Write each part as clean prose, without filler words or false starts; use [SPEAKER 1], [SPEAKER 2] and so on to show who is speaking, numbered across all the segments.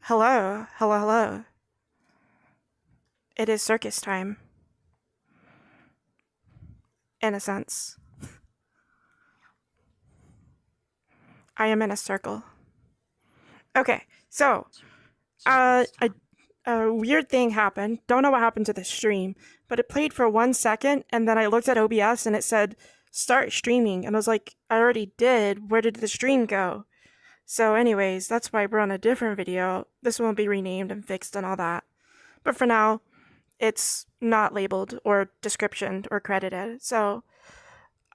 [SPEAKER 1] Hello, hello, hello. It is circus time. In a sense. I am in a circle. Okay, so, a weird thing happened. Don't know what happened to the stream, but it played for 1 second, and then I looked at OBS and it said, start streaming, and I was like, I already did. Where did the stream go? So anyways, that's why we're on a different video. This one will be renamed and fixed and all that. But for now, it's not labeled or descriptioned or credited. So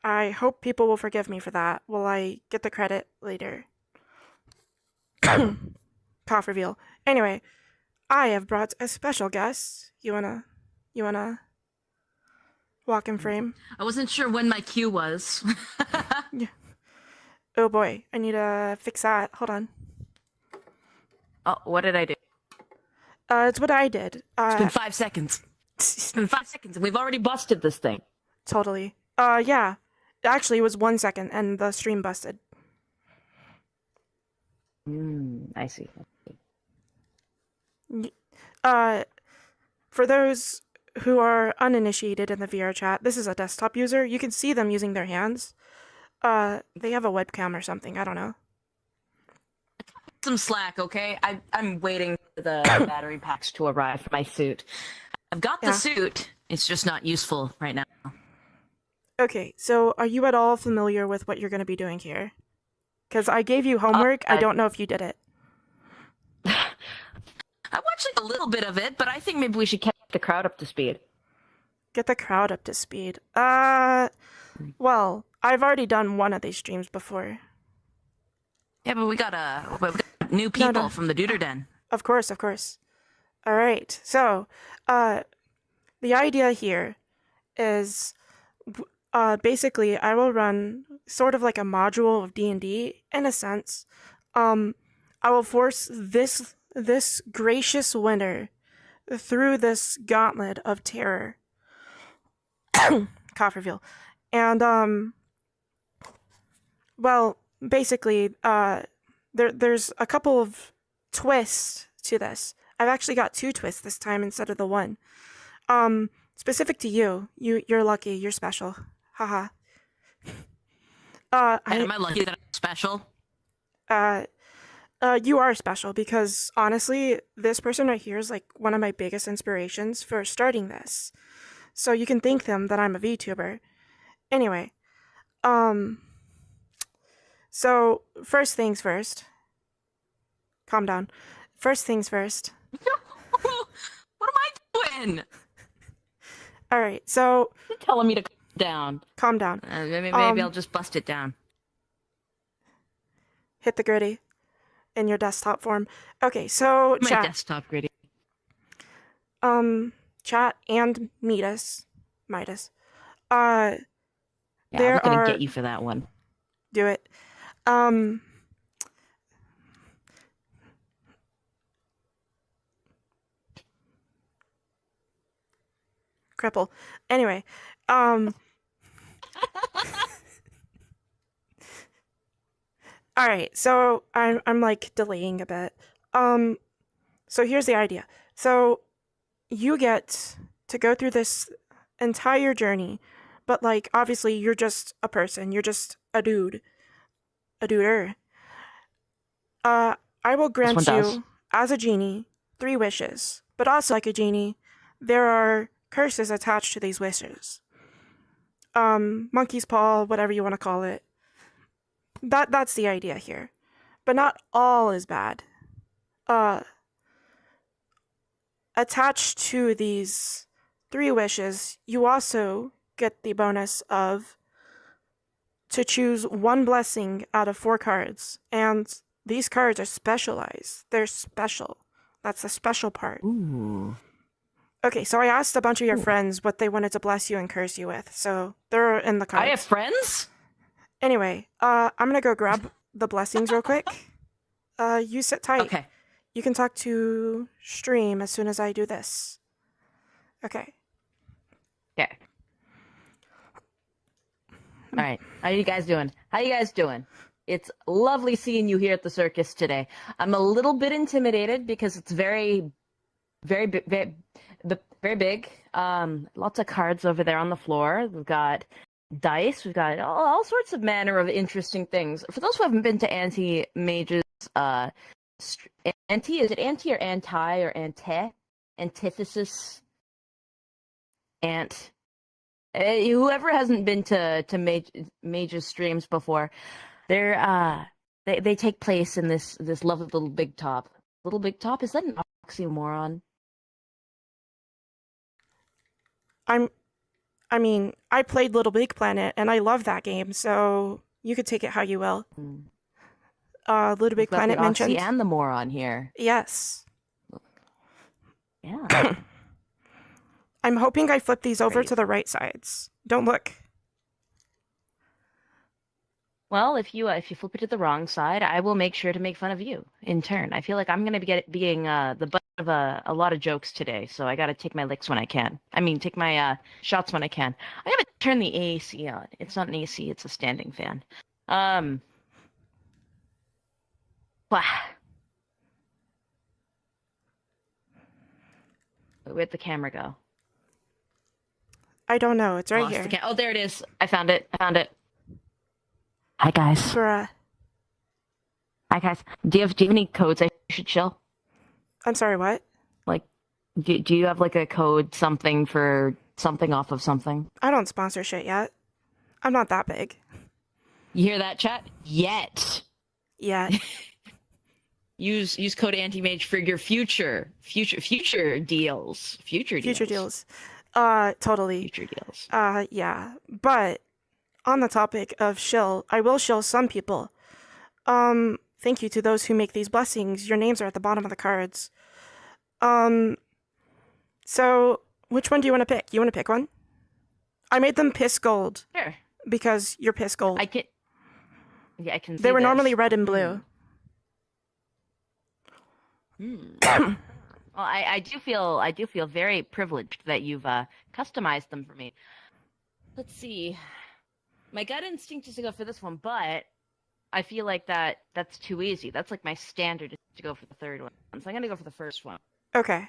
[SPEAKER 1] I hope people will forgive me for that. Will I get the credit later? Cough reveal. Anyway, I have brought a special guest. You wanna walk in frame?
[SPEAKER 2] I wasn't sure when my cue was.
[SPEAKER 1] Yeah. Oh boy, I need to fix that. Hold on.
[SPEAKER 2] Oh, what did I do?
[SPEAKER 1] It's what I did.
[SPEAKER 2] It's been 5 seconds. It's been 5 seconds. We've already busted this thing.
[SPEAKER 1] Totally. Yeah. Actually, it was 1 second, and the stream busted.
[SPEAKER 2] I see.
[SPEAKER 1] For those who are uninitiated in the VR chat, this is a desktop user. You can see them using their hands. They have a webcam or something. I don't know.
[SPEAKER 2] Some slack, okay? I'm waiting for the battery packs to arrive for my suit. I've got the suit. It's just not useful right now.
[SPEAKER 1] Okay, so are you at all familiar with what you're going to be doing here? Because I gave you homework. I don't know if you did it.
[SPEAKER 2] I watched like a little bit of it, but I think maybe we should keep the crowd up to speed.
[SPEAKER 1] Get the crowd up to speed. Well, I've already done one of these streams before.
[SPEAKER 2] Yeah, but we got new people
[SPEAKER 1] No.
[SPEAKER 2] from the Duder Den.
[SPEAKER 1] Of course. All right. So, the idea here is, basically, I will run sort of like a module of D&D in a sense. I will force this gracious winner through this gauntlet of terror. Cough reveal. And well, basically, there's a couple of twists to this. I've actually got 2 twists this time instead of the 1. Specific to you. You're lucky. You're special. Haha.
[SPEAKER 2] Am I lucky that I'm special?
[SPEAKER 1] You are special because honestly, this person right here is like one of my biggest inspirations for starting this. So you can thank them that I'm a VTuber. Anyway, so first things first. Calm down. First things first.
[SPEAKER 2] What am I doing?
[SPEAKER 1] All right, so
[SPEAKER 2] You're telling me to calm down.
[SPEAKER 1] calm down.
[SPEAKER 2] Maybe I'll just bust it down.
[SPEAKER 1] Hit the gritty in your desktop form. Okay, so
[SPEAKER 2] My
[SPEAKER 1] chat.
[SPEAKER 2] desktop gritty.
[SPEAKER 1] Chat and Midas.
[SPEAKER 2] Yeah,
[SPEAKER 1] there
[SPEAKER 2] I was gonna
[SPEAKER 1] are
[SPEAKER 2] get you for that one.
[SPEAKER 1] do it. Cripple. Anyway, all right, so I'm like delaying a bit. So here's the idea. So you get to go through this entire journey, but like obviously you're just a person. You're just a dude. A duder. I will grant you as a genie 3 wishes, but also like a genie, there are curses attached to these wishes. Monkey's paw, whatever you want to call it. That's the idea here. But not all is bad. Attached to these 3 wishes, you also get the bonus of to choose 1 blessing out of 4 cards. And these cards are specialized. They're special. That's the special part.
[SPEAKER 2] Ooh.
[SPEAKER 1] Okay, so I asked a bunch of your friends what they wanted to bless you and curse you with, so they're in the cards.
[SPEAKER 2] I have friends?
[SPEAKER 1] Anyway, I'm gonna go grab the blessings real quick. You sit tight.
[SPEAKER 2] Okay.
[SPEAKER 1] You can talk to stream as soon as I do this. Okay.
[SPEAKER 2] Okay. All right. How you guys doing? It's lovely seeing you here at the circus today. I'm a little bit intimidated because it's very big. Lots of cards over there on the floor. We've got dice. We've got all sorts of manner of interesting things. For those who haven't been to Auntie Mage's, Auntie, is it Auntie or Anti or Ante? Antithesis? Whoever hasn't been to Mage's streams before, they take place in this lovely little big top. Little big top? Is that an oxymoron?
[SPEAKER 1] I mean, I played Little Big Planet and I love that game, so you could take it how you will. Little Big Planet
[SPEAKER 2] the
[SPEAKER 1] mentioned.
[SPEAKER 2] Oxy and the moron here.
[SPEAKER 1] Yes.
[SPEAKER 2] Yeah.
[SPEAKER 1] I'm hoping I flip these over to the right sides. Don't look.
[SPEAKER 2] Well, if you flip it to the wrong side, I will make sure to make fun of you in turn. I feel like I'm gonna be being the butt of a lot of jokes today, so I gotta take my licks when I can. I mean, take my shots when I can. I gotta turn the AC on. It's not an AC; it's a standing fan. Where'd the camera go?
[SPEAKER 1] I don't know. It's right here.
[SPEAKER 2] Oh, there it is. I found it. Hi guys.
[SPEAKER 1] Bruh.
[SPEAKER 2] Hi guys. Do you have any codes I should chill?
[SPEAKER 1] I'm sorry, what?
[SPEAKER 2] Like, do you have like a code something for something off of something?
[SPEAKER 1] I don't sponsor shit yet. I'm not that big.
[SPEAKER 2] You hear that, chat? Yet.
[SPEAKER 1] Yet.
[SPEAKER 2] Use code anti-mage for your future deals.
[SPEAKER 1] Future deals. Totally.
[SPEAKER 2] Future deals.
[SPEAKER 1] Yeah. But on the topic of shill, I will shill some people. Thank you to those who make these blessings. Your names are at the bottom of the cards. So which one do you want to pick? You want to pick one? I made them piss gold
[SPEAKER 2] Sure.
[SPEAKER 1] because you're piss gold.
[SPEAKER 2] I can. Yeah, I can. See
[SPEAKER 1] They were
[SPEAKER 2] this.
[SPEAKER 1] normally red and blue.
[SPEAKER 2] Well, I do feel very privileged that you've customized them for me. Let's see. My gut instinct is to go for this one, but I feel like that's too easy. That's like my standard is to go for the third one. So I'm gonna go for the first one.
[SPEAKER 1] Okay.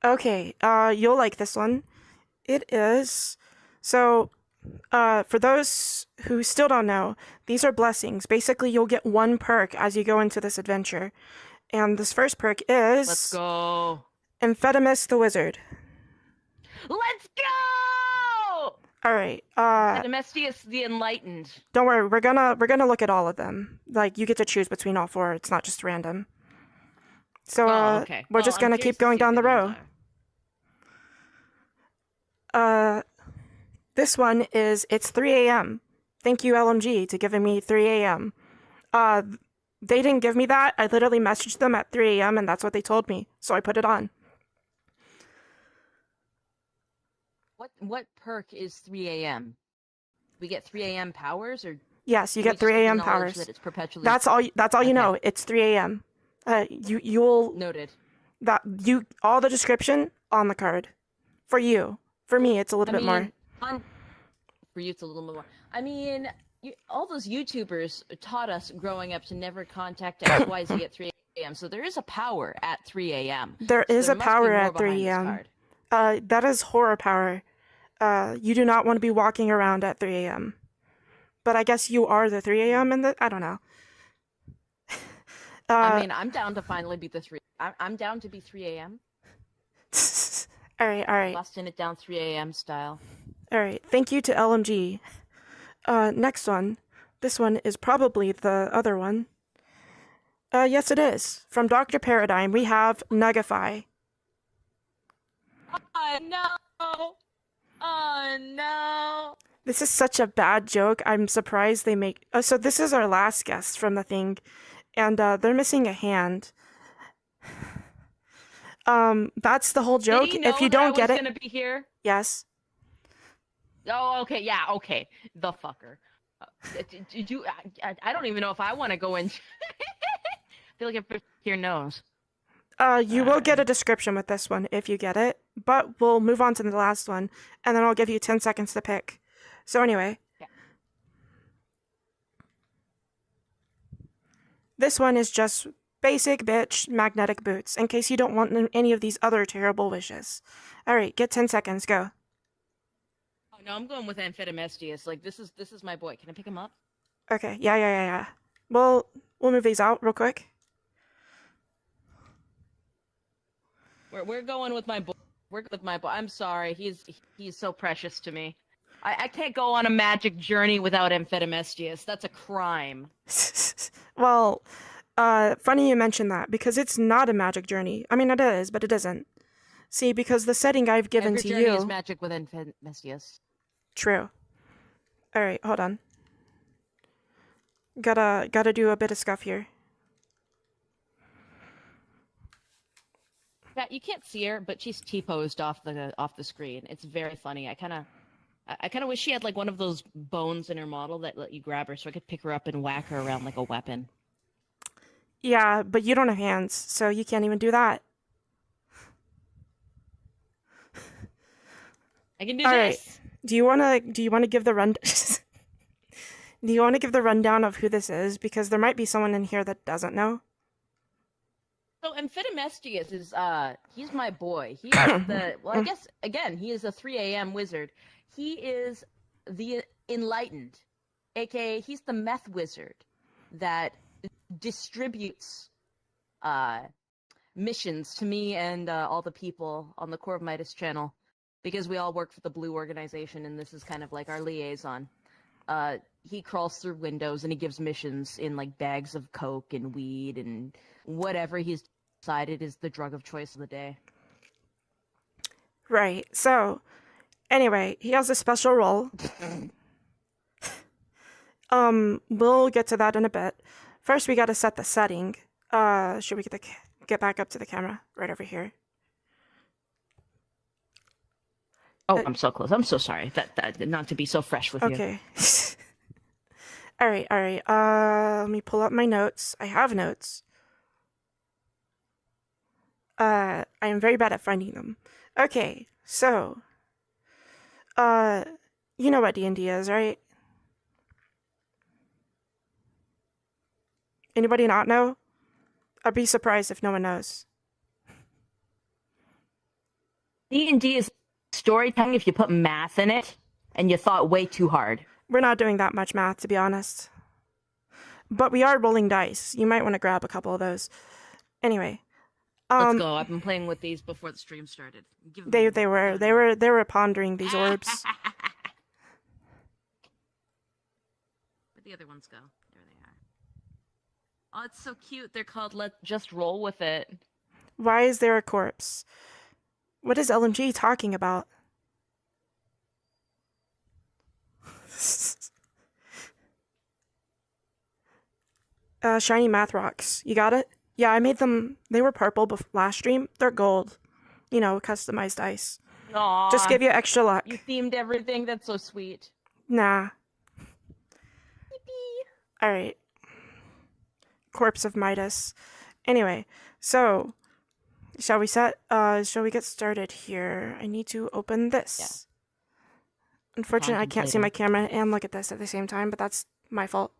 [SPEAKER 1] Okay, you'll like this one. It is... So, for those who still don't know, these are blessings. Basically, you'll get one perk as you go into this adventure. And this first perk is...
[SPEAKER 2] Let's go!
[SPEAKER 1] Amphetamous the Wizard.
[SPEAKER 2] Let's go!
[SPEAKER 1] Alright,
[SPEAKER 2] Amphetamous the Enlightened.
[SPEAKER 1] don't worry, we're gonna look at all of them. Like, you get to choose between all four, it's not just random. So,
[SPEAKER 2] okay.
[SPEAKER 1] we're just gonna keep going down the row. This one is, it's 3 a.m. Thank you, LMG, to giving me 3 a.m. They didn't give me that. I literally messaged them at 3 a.m. and that's what they told me. So I put it on.
[SPEAKER 2] What perk is 3 a.m.? We get 3 a.m. powers, or
[SPEAKER 1] yes, you get 3 a.m. powers.
[SPEAKER 2] That it's perpetually...
[SPEAKER 1] That's all you know. It's 3 a.m. You'll
[SPEAKER 2] noted.
[SPEAKER 1] All the description on the card. For you. For me, it's a little bit more.
[SPEAKER 2] For you, it's a little more. I mean, all those YouTubers taught us growing up to never contact XYZ at 3 a.m. So there is a power at 3 a.m.
[SPEAKER 1] There is a power at 3 a.m. That is horror power. You do not want to be walking around at 3 a.m. But I guess you are the 3 a.m. and I don't know.
[SPEAKER 2] I mean, I'm down to finally be the 3. I'm down to be 3 a.m.
[SPEAKER 1] All right.
[SPEAKER 2] Busting it down 3 a.m. style.
[SPEAKER 1] All right. Thank you to LMG. Next one. This one is probably the other one. Yes, it is. From Dr. Paradigm, we have Nugify.
[SPEAKER 2] Oh, no. Oh, no.
[SPEAKER 1] This is such a bad joke. I'm surprised they make... so this is our last guest from the thing. And they're missing a hand. That's the whole joke.
[SPEAKER 2] Did he know
[SPEAKER 1] if you
[SPEAKER 2] that
[SPEAKER 1] don't get
[SPEAKER 2] I was
[SPEAKER 1] it...
[SPEAKER 2] gonna be here?
[SPEAKER 1] Yes.
[SPEAKER 2] Oh, okay. Yeah, okay. The fucker. Did you... I don't even know if I want to go in... I feel like if your nose.
[SPEAKER 1] You will get a description with this one if you get it, but we'll move on to the last one, and then I'll give you 10 seconds to pick. So anyway.
[SPEAKER 2] Yeah.
[SPEAKER 1] This one is just basic bitch magnetic boots, in case you don't want any of these other terrible wishes. Alright, get 10 seconds, go.
[SPEAKER 2] Oh, no, I'm going with Amphetamestius. Like, this is my boy. Can I pick him up?
[SPEAKER 1] Okay, yeah. We'll move these out real quick.
[SPEAKER 2] We're going with my boy. We're with my boy. I'm sorry. He's so precious to me. I can't go on a magic journey without Amphetamestius. That's a crime.
[SPEAKER 1] Well, funny you mention that, because it's not a magic journey. I mean, it is, but it isn't. See, because the setting I've given
[SPEAKER 2] Every
[SPEAKER 1] to
[SPEAKER 2] journey
[SPEAKER 1] you...
[SPEAKER 2] is magic with Amphetamestius.
[SPEAKER 1] True. Alright, hold on. Gotta do a bit of scuff here.
[SPEAKER 2] Yeah, you can't see her, but she's T-posed off the screen. It's very funny. I kind of wish she had like one of those bones in her model that let you grab her, so I could pick her up and whack her around like a weapon.
[SPEAKER 1] Yeah, but you don't have hands, so you can't even do that.
[SPEAKER 2] I can do
[SPEAKER 1] All
[SPEAKER 2] this.
[SPEAKER 1] Right. Do you wanna give the run? Do you want to give the rundown of who this is? Because there might be someone in here that doesn't know.
[SPEAKER 2] So Amphetamestius is he's my boy. He is the I guess again he is a 3 a.m. wizard. He is the enlightened, aka he's the meth wizard that distributes missions to me and all the people on the Core of Midas channel. because we all work for the Blue organization, and this is kind of like our liaison. He crawls through windows and he gives missions in like bags of coke and weed and whatever he's decided is the drug of choice of the day.
[SPEAKER 1] Right. So, anyway, he has a special role. We'll get to that in a bit. First, we got to set the setting. Should we get back up to the camera right over here?
[SPEAKER 2] Oh, I'm so close. I'm so sorry. That not to be so fresh with you.
[SPEAKER 1] Okay. All right. Let me pull up my notes. I have notes. I am very bad at finding them. Okay, so, you know what D&D is, right? Anybody not know? I'd be surprised if no one knows.
[SPEAKER 2] D&D is storytelling if you put math in it and you thought way too hard.
[SPEAKER 1] We're not doing that much math, to be honest. But we are rolling dice. You might want to grab a couple of those. Anyway.
[SPEAKER 2] Let's go. I've been playing with these before the stream started.
[SPEAKER 1] They were pondering these orbs.
[SPEAKER 2] Where'd the other ones go? There they are. Oh, it's so cute. They're called Let's Just Roll With It.
[SPEAKER 1] Why is there a corpse? What is LMG talking about? Shiny math rocks. You got it? Yeah, I made them. They were purple last stream. They're gold. You know, customized ice.
[SPEAKER 2] Aww.
[SPEAKER 1] Just give you extra luck.
[SPEAKER 2] You themed everything. That's so sweet.
[SPEAKER 1] Nah.
[SPEAKER 2] Yippee.
[SPEAKER 1] Alright. Corpse of Midas. Anyway, so shall we get started here? I need to open this. Yeah. Unfortunately, I can't see my camera and look at this at the same time, but that's my fault.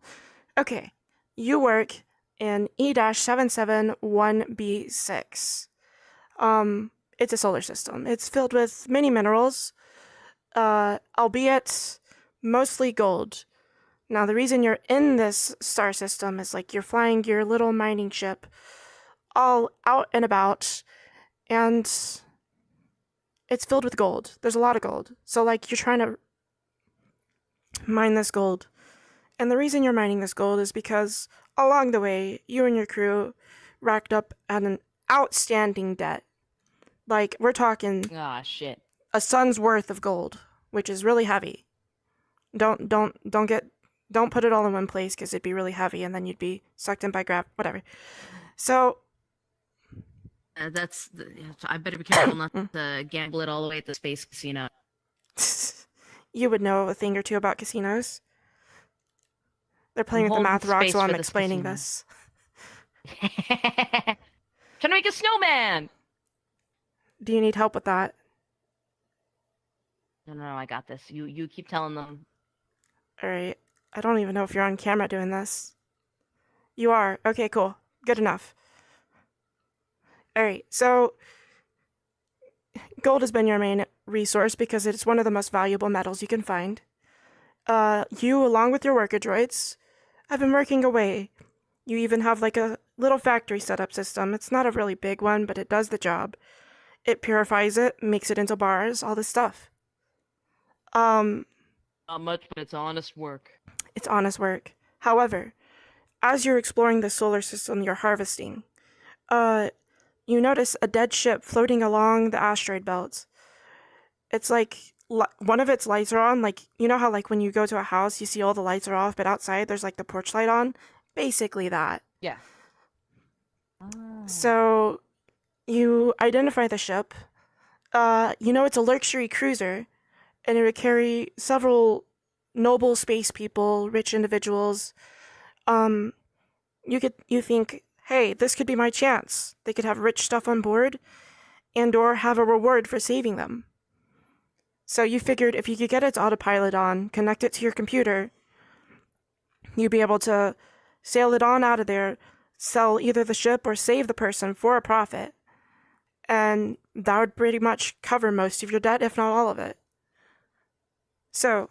[SPEAKER 1] Okay. You work in E-771B6. It's a solar system. It's filled with many minerals, albeit mostly gold. Now, the reason you're in this star system is like you're flying your little mining ship all out and about, and it's filled with gold. There's a lot of gold. So, like, you're trying to mine this gold. And the reason you're mining this gold is because along the way, you and your crew racked up an outstanding debt. Like, we're talking
[SPEAKER 2] shit.
[SPEAKER 1] a sun's worth of gold, which is really heavy. Don't put it all in one place because it'd be really heavy and then you'd be sucked in by whatever. So
[SPEAKER 2] I better be careful not to gamble it all the way at the space casino.
[SPEAKER 1] You would know a thing or two about casinos. They're playing with the math rocks while I'm explaining this.
[SPEAKER 2] Trying to make a snowman!
[SPEAKER 1] Do you need help with that?
[SPEAKER 2] No, I got this. You keep telling them.
[SPEAKER 1] Alright. I don't even know if you're on camera doing this. You are. Okay, cool. Good enough. Alright, so gold has been your main resource because it's one of the most valuable metals you can find. You, along with your worker droids, have been working away. You even have like a little factory setup system. It's not a really big one, but it does the job. It purifies it, makes it into bars, all this stuff.
[SPEAKER 2] Not much, but it's honest work.
[SPEAKER 1] It's honest work. However, as you're exploring the solar system you're harvesting, you notice a dead ship floating along the asteroid belt. It's like one of its lights are on. Like, you know how like when you go to a house, you see all the lights are off, but outside there's like the porch light on? Basically that.
[SPEAKER 2] Yeah.
[SPEAKER 1] So you identify the ship. You know it's a luxury cruiser, and it would carry several noble space people, rich individuals. You think, hey, this could be my chance. They could have rich stuff on board and or have a reward for saving them. So you figured if you could get its autopilot on, connect it to your computer, you'd be able to sail it on out of there, sell either the ship or save the person for a profit. And that would pretty much cover most of your debt, if not all of it. So,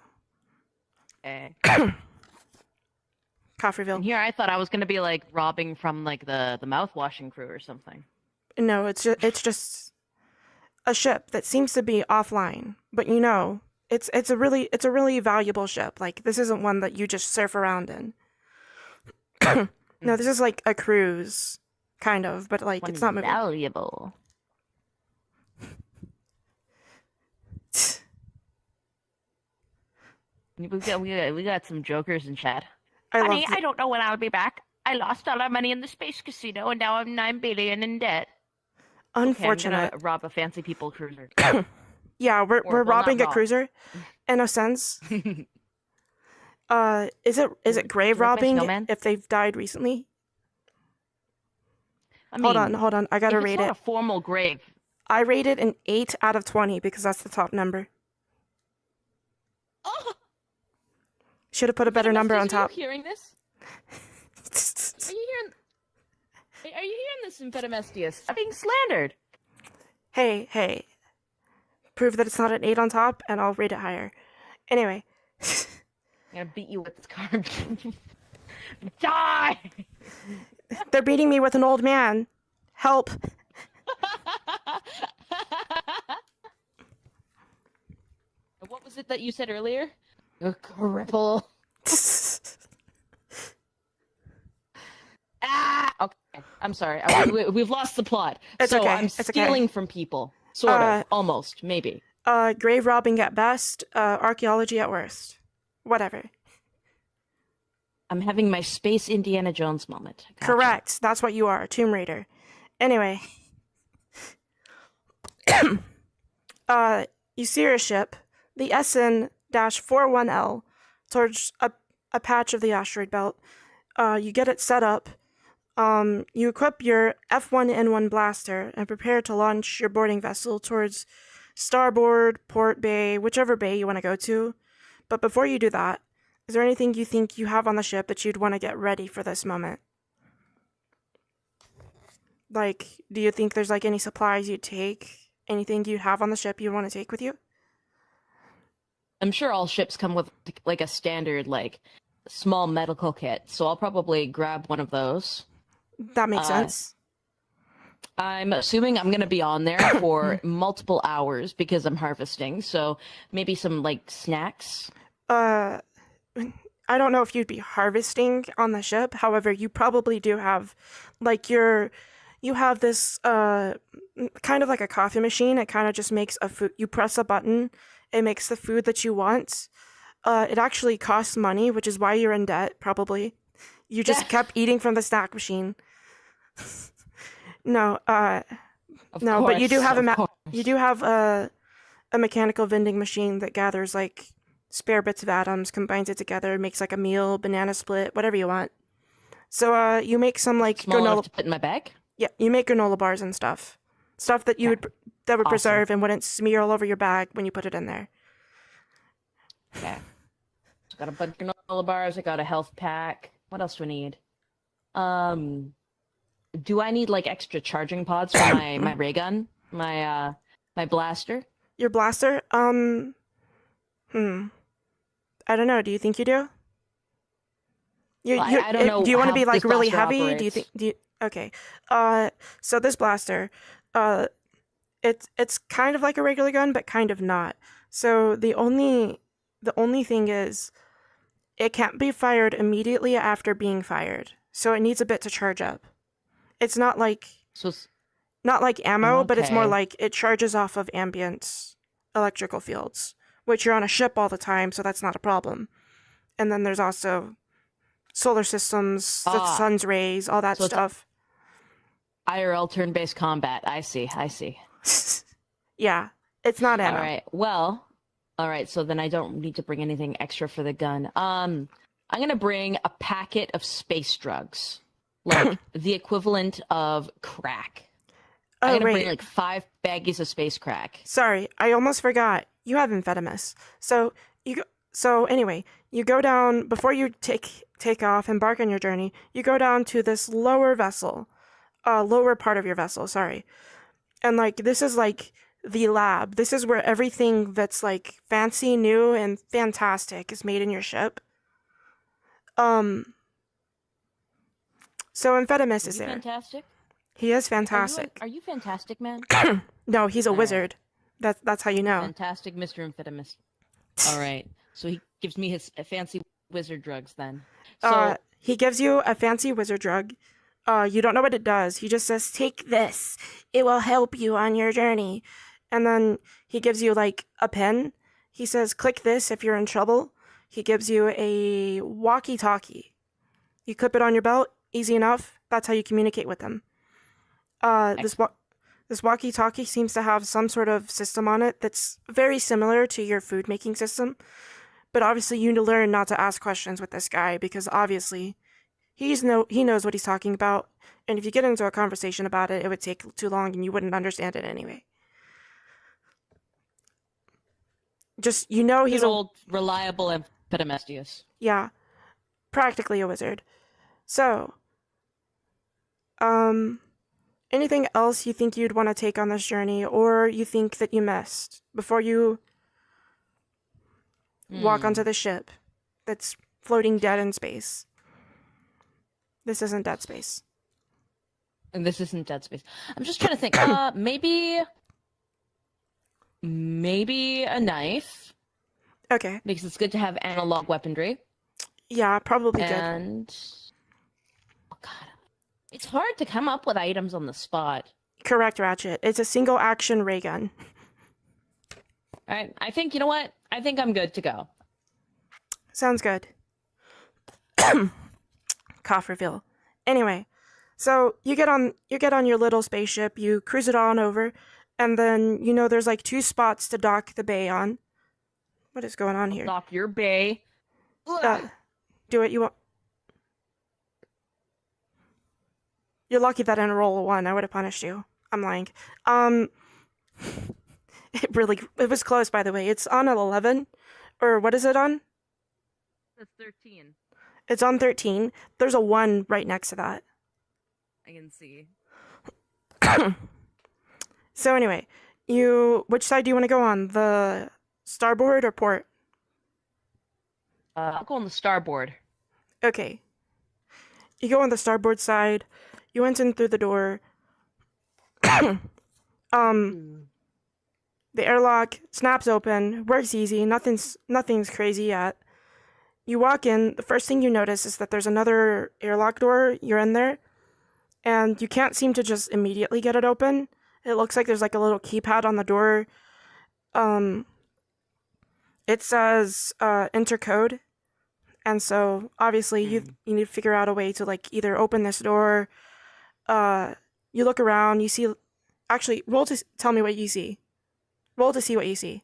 [SPEAKER 1] Coffreeville.
[SPEAKER 2] And here I thought I was gonna be like robbing from like the mouthwashing crew or something.
[SPEAKER 1] No, it's just a ship that seems to be offline, but you know, it's a really valuable ship. Like this isn't one that you just surf around in. No, this is like a cruise, kind of, but like
[SPEAKER 2] One
[SPEAKER 1] it's
[SPEAKER 2] is
[SPEAKER 1] not moving.
[SPEAKER 2] valuable. We got some jokers in chat.
[SPEAKER 1] I love
[SPEAKER 2] Honey, I don't know when I'll be back. I lost all our money in the space casino, and now I'm 9 billion in debt. Okay, I'm gonna
[SPEAKER 1] unfortunate.
[SPEAKER 2] rob a fancy people cruiser.
[SPEAKER 1] Yeah, we're
[SPEAKER 2] Or, well, not
[SPEAKER 1] robbing a
[SPEAKER 2] rob.
[SPEAKER 1] cruiser, in a sense. Is it grave
[SPEAKER 2] Like my
[SPEAKER 1] robbing
[SPEAKER 2] snowman?
[SPEAKER 1] if they've died recently?
[SPEAKER 2] I
[SPEAKER 1] Hold
[SPEAKER 2] mean,
[SPEAKER 1] on. I gotta
[SPEAKER 2] if it's
[SPEAKER 1] rate
[SPEAKER 2] not
[SPEAKER 1] it.
[SPEAKER 2] a formal grave.
[SPEAKER 1] I rate it an 8 out of 20 because that's the top number.
[SPEAKER 2] Oh,
[SPEAKER 1] Should have put a better number on top.
[SPEAKER 2] Are you hearing this? Are you hearing this, Impedimestius? I'm being slandered.
[SPEAKER 1] Hey. Prove that it's not an 8 on top, and I'll rate it higher. Anyway.
[SPEAKER 2] I'm gonna beat you with this card. Die!
[SPEAKER 1] They're beating me with an old man. Help.
[SPEAKER 2] What was it that you said earlier? A cripple. Ah! Okay, I'm sorry. We've lost the plot.
[SPEAKER 1] It's
[SPEAKER 2] so
[SPEAKER 1] okay.
[SPEAKER 2] I'm
[SPEAKER 1] It's okay.
[SPEAKER 2] stealing from people. Sort of. Almost. Maybe.
[SPEAKER 1] Grave robbing at best, archaeology at worst. Whatever.
[SPEAKER 2] I'm having my space Indiana Jones moment. Gotcha.
[SPEAKER 1] Correct. That's what you are, Tomb Raider. Anyway. You steer a ship, the SN-41L, towards a patch of the asteroid belt. You get it set up. You equip your F1N1 blaster and prepare to launch your boarding vessel towards starboard, port bay, whichever bay you want to go to. But before you do that, is there anything you think you have on the ship that you'd want to get ready for this moment? Like, do you think there's like any supplies you'd take? Anything you have on the ship you want to take with you?
[SPEAKER 2] I'm sure all ships come with like a standard like small medical kit, so I'll probably grab one of those.
[SPEAKER 1] That makes sense.
[SPEAKER 2] I'm assuming I'm going to be on there for multiple hours because I'm harvesting, so maybe some like snacks.
[SPEAKER 1] I don't know if you'd be harvesting on the ship. However, you probably do have like you have this kind of like a coffee machine. It kind of just makes a food. You press a button, it makes the food that you want. It actually costs money, which is why you're in debt, probably. You just kept eating from the snack machine. No, but you do have a mechanical vending machine that gathers like spare bits of atoms, combines it together, makes like a meal, banana split, whatever you want. So you make some like
[SPEAKER 2] small enough to put in my bag.
[SPEAKER 1] Yeah, you make granola bars and stuff that you would
[SPEAKER 2] awesome.
[SPEAKER 1] preserve and wouldn't smear all over your bag when you put it in there.
[SPEAKER 2] Yeah, so got a bunch of granola bars. I got a health pack. What else do I need? Do I need like extra charging pods for my ray gun, my blaster?
[SPEAKER 1] Your blaster? I don't know. Do you think you do?
[SPEAKER 2] I don't know.
[SPEAKER 1] Do you want to
[SPEAKER 2] how
[SPEAKER 1] be like
[SPEAKER 2] this
[SPEAKER 1] really
[SPEAKER 2] blaster
[SPEAKER 1] heavy?
[SPEAKER 2] operates.
[SPEAKER 1] Okay. So this blaster, it's kind of like a regular gun, but kind of not. So the only thing is, it can't be fired immediately after being fired. So it needs a bit to charge up. It's not like ammo, but it's more like it charges off of ambient electrical fields, which you're on a ship all the time, so that's not a problem. And then there's also solar systems, the sun's rays, all that stuff.
[SPEAKER 2] IRL turn-based combat. I see.
[SPEAKER 1] Yeah, it's not ammo.
[SPEAKER 2] All right. Well, all right. So then I don't need to bring anything extra for the gun. I'm gonna bring a packet of space drugs, like the equivalent of crack. I'm gonna bring like 5 baggies of space crack.
[SPEAKER 1] Sorry, I almost forgot. You have amphetamines. So anyway, you go down before you take off, embark on your journey. You go down to this lower part of your vessel. Sorry, and like this is like the lab. This is where everything that's like fancy, new, and fantastic is made in your ship. So Amphetamous is there.
[SPEAKER 2] Fantastic.
[SPEAKER 1] He is
[SPEAKER 2] Are
[SPEAKER 1] fantastic.
[SPEAKER 2] are you fantastic, man?
[SPEAKER 1] No, he's a
[SPEAKER 2] All right.
[SPEAKER 1] wizard. That's how you know.
[SPEAKER 2] Fantastic, Mr. Amphetamist. All right. So he gives me his fancy wizard drugs then. So,
[SPEAKER 1] He gives you a fancy wizard drug. You don't know what it does. He just says, "Take this. It will help you on your journey." And then he gives you like a pen. He says, "Click this if you're in trouble." He gives you a walkie-talkie. You clip it on your belt, easy enough. That's how you communicate with them. This walkie-talkie seems to have some sort of system on it that's very similar to your food making system. But obviously, you need to learn not to ask questions with this guy because obviously, he knows what he's talking about. And if you get into a conversation about it, it would take too long and you wouldn't understand it anyway. Just he's
[SPEAKER 2] good old reliable Amphetamestius.
[SPEAKER 1] yeah, practically a wizard. So, anything else you think you'd want to take on this journey, or you think that you missed before you walk onto the ship that's floating dead in space? This isn't Dead Space.
[SPEAKER 2] And this isn't Dead Space. I'm just trying to think. Maybe a knife
[SPEAKER 1] Okay.
[SPEAKER 2] because it's good to have analog weaponry.
[SPEAKER 1] Yeah, probably good.
[SPEAKER 2] And oh god, it's hard to come up with items on the spot.
[SPEAKER 1] Correct, Ratchet. It's a single action ray gun.
[SPEAKER 2] All right, I think you know what? I think I'm good to go.
[SPEAKER 1] Sounds good. Cough reveal. Anyway, so you get on your little spaceship, you cruise it on over, and then there's like 2 spots to dock the bay on. What is going on here?
[SPEAKER 2] Dock your bay.
[SPEAKER 1] Do what you want. You're lucky that I didn't roll a 1. I would have punished you. I'm lying. It was close, by the way. It's on an 11. Or what is it on?
[SPEAKER 2] That's 13.
[SPEAKER 1] It's on 13. There's a 1 right next to that.
[SPEAKER 2] I can see.
[SPEAKER 1] So anyway, which side do you want to go on? The starboard or port?
[SPEAKER 2] I'll go on the starboard.
[SPEAKER 1] Okay. You go on the starboard side. You went in through the door. The airlock snaps open, works easy, nothing's crazy yet. You walk in, the first thing you notice is that there's another airlock door. You're in there, and you can't seem to just immediately get it open. It looks like there's like a little keypad on the door. It says enter code, and so obviously you need to figure out a way to like either open this door. You look around, you see. Actually, roll to tell me what you see. Roll to see what you see.